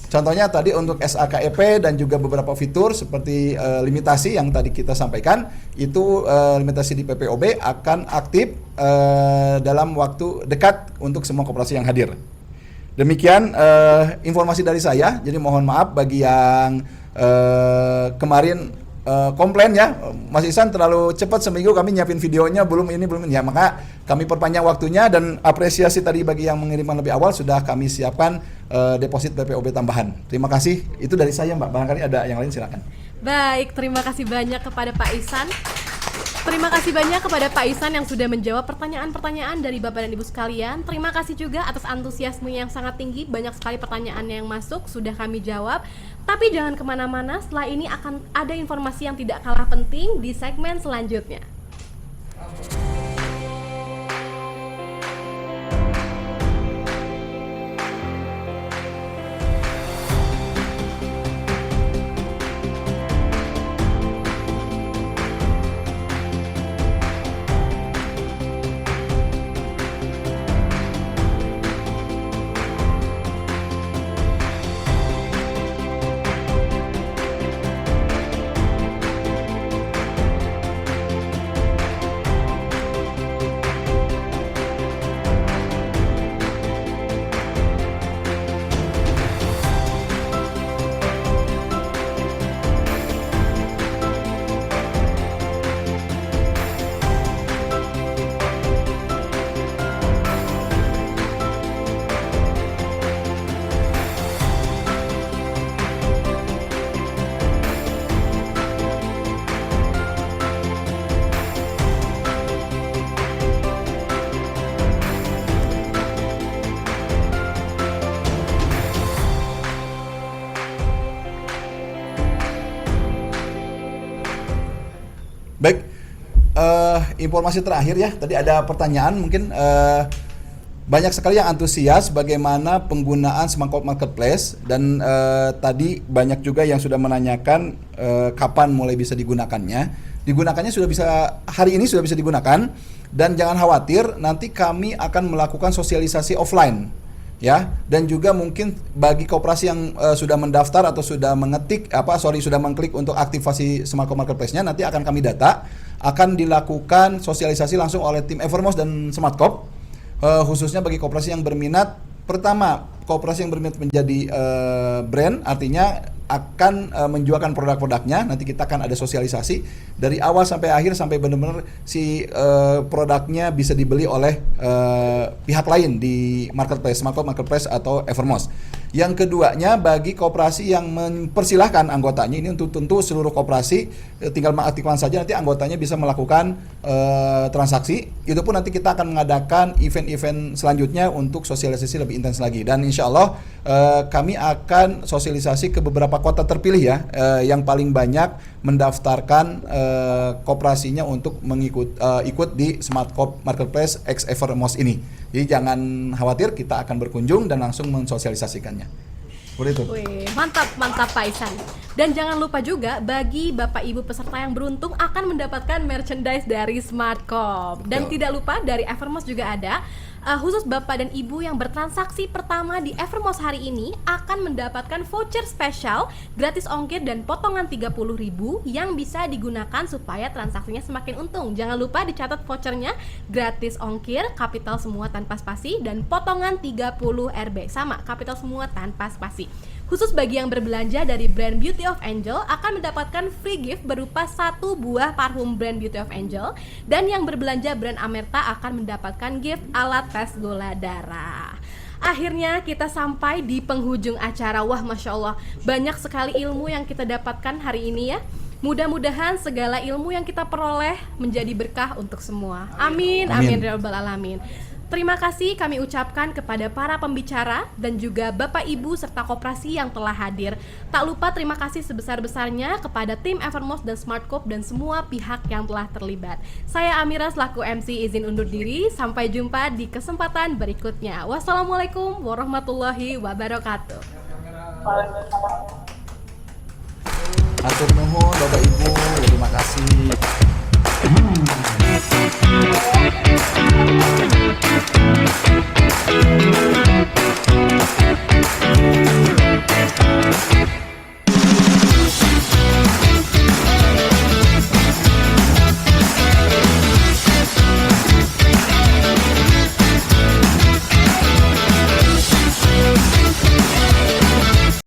Speaker 2: Contohnya tadi untuk SAKEP dan juga beberapa fitur seperti limitasi yang tadi kita sampaikan, itu limitasi di PPOB akan aktif dalam waktu dekat untuk semua koperasi yang hadir. Demikian informasi dari saya, jadi mohon maaf bagi yang kemarin komplain ya, Mas Ihsan terlalu cepat, seminggu kami nyiapin videonya belum ini ya, maka kami perpanjang waktunya, dan apresiasi tadi bagi yang mengirimkan lebih awal sudah kami siapkan deposit PPOB tambahan. Terima kasih, itu dari saya Mbak, barangkali ada yang lain silakan.
Speaker 1: Baik, terima kasih banyak kepada Pak Ihsan. Terima kasih banyak kepada Pak Ihsan yang sudah menjawab pertanyaan-pertanyaan dari Bapak dan Ibu sekalian. Terima kasih juga atas antusiasme yang sangat tinggi. Banyak sekali pertanyaan yang masuk, sudah kami jawab. Tapi jangan kemana-mana, setelah ini akan ada informasi yang tidak kalah penting di segmen selanjutnya.
Speaker 2: Baik, informasi terakhir ya. Tadi ada pertanyaan mungkin banyak sekali yang antusias bagaimana penggunaan Smartcop Marketplace dan tadi banyak juga yang sudah menanyakan kapan mulai bisa digunakannya. Digunakannya sudah bisa hari ini sudah bisa digunakan dan jangan khawatir nanti kami akan melakukan sosialisasi offline. Ya, dan juga mungkin bagi koperasi yang sudah mendaftar atau sudah sudah mengklik untuk aktivasi Smartcop Marketplace-nya, nanti akan kami data, akan dilakukan sosialisasi langsung oleh tim Evermos dan Smartcop, khususnya bagi koperasi yang berminat. Pertama, koperasi yang berminat menjadi brand, artinya akan menjualkan produk-produknya. Nanti kita akan ada sosialisasi dari awal sampai akhir sampai benar-benar si produknya bisa dibeli oleh pihak lain di marketplace, Smartcop Marketplace atau Evermos. Yang keduanya bagi koperasi yang mempersilahkan anggotanya, ini untuk tentu seluruh koperasi tinggal mengaktifkan saja, nanti anggotanya bisa melakukan transaksi. Itu pun nanti kita akan mengadakan event-event selanjutnya untuk sosialisasi lebih intens lagi. Dan insya Allah kami akan sosialisasi ke beberapa kota terpilih ya, yang paling banyak mendaftarkan koperasinya untuk ikut di Smartcop Marketplace X Evermos ini. Jadi jangan khawatir, kita akan berkunjung dan langsung mensosialisasikannya. Seperti itu.
Speaker 1: Wih, mantap Pak Ihsan. Dan jangan lupa juga bagi Bapak Ibu peserta yang beruntung akan mendapatkan merchandise dari Smartcop. Dan tidak lupa dari Evermos juga ada. Khusus Bapak dan Ibu yang bertransaksi pertama di Evermos hari ini akan mendapatkan voucher spesial, gratis ongkir dan potongan 30.000 yang bisa digunakan supaya transaksinya semakin untung. Jangan lupa dicatat vouchernya, gratis ongkir, kapital semua tanpa spasi, dan potongan 30 RB. Sama, kapital semua tanpa spasi. Khusus bagi yang berbelanja dari brand Beauty of Angel akan mendapatkan free gift berupa 1 buah parfum brand Beauty of Angel, dan yang berbelanja brand Amerta akan mendapatkan gift alat tes gula darah. Akhirnya kita sampai di penghujung acara. Wah, Masya Allah, banyak sekali ilmu yang kita dapatkan hari ini ya. Mudah-mudahan segala ilmu yang kita peroleh menjadi berkah untuk semua. Amin, amin, ya rabbal alamin. Terima kasih kami ucapkan kepada para pembicara dan juga Bapak Ibu serta koperasi yang telah hadir. Tak lupa terima kasih sebesar-besarnya kepada tim Evermos dan Smartcop dan semua pihak yang telah terlibat. Saya Amira selaku MC izin undur diri. Sampai jumpa di kesempatan berikutnya. Wassalamualaikum warahmatullahi wabarakatuh.
Speaker 2: Atur nuhun Bapak Ibu, terima kasih.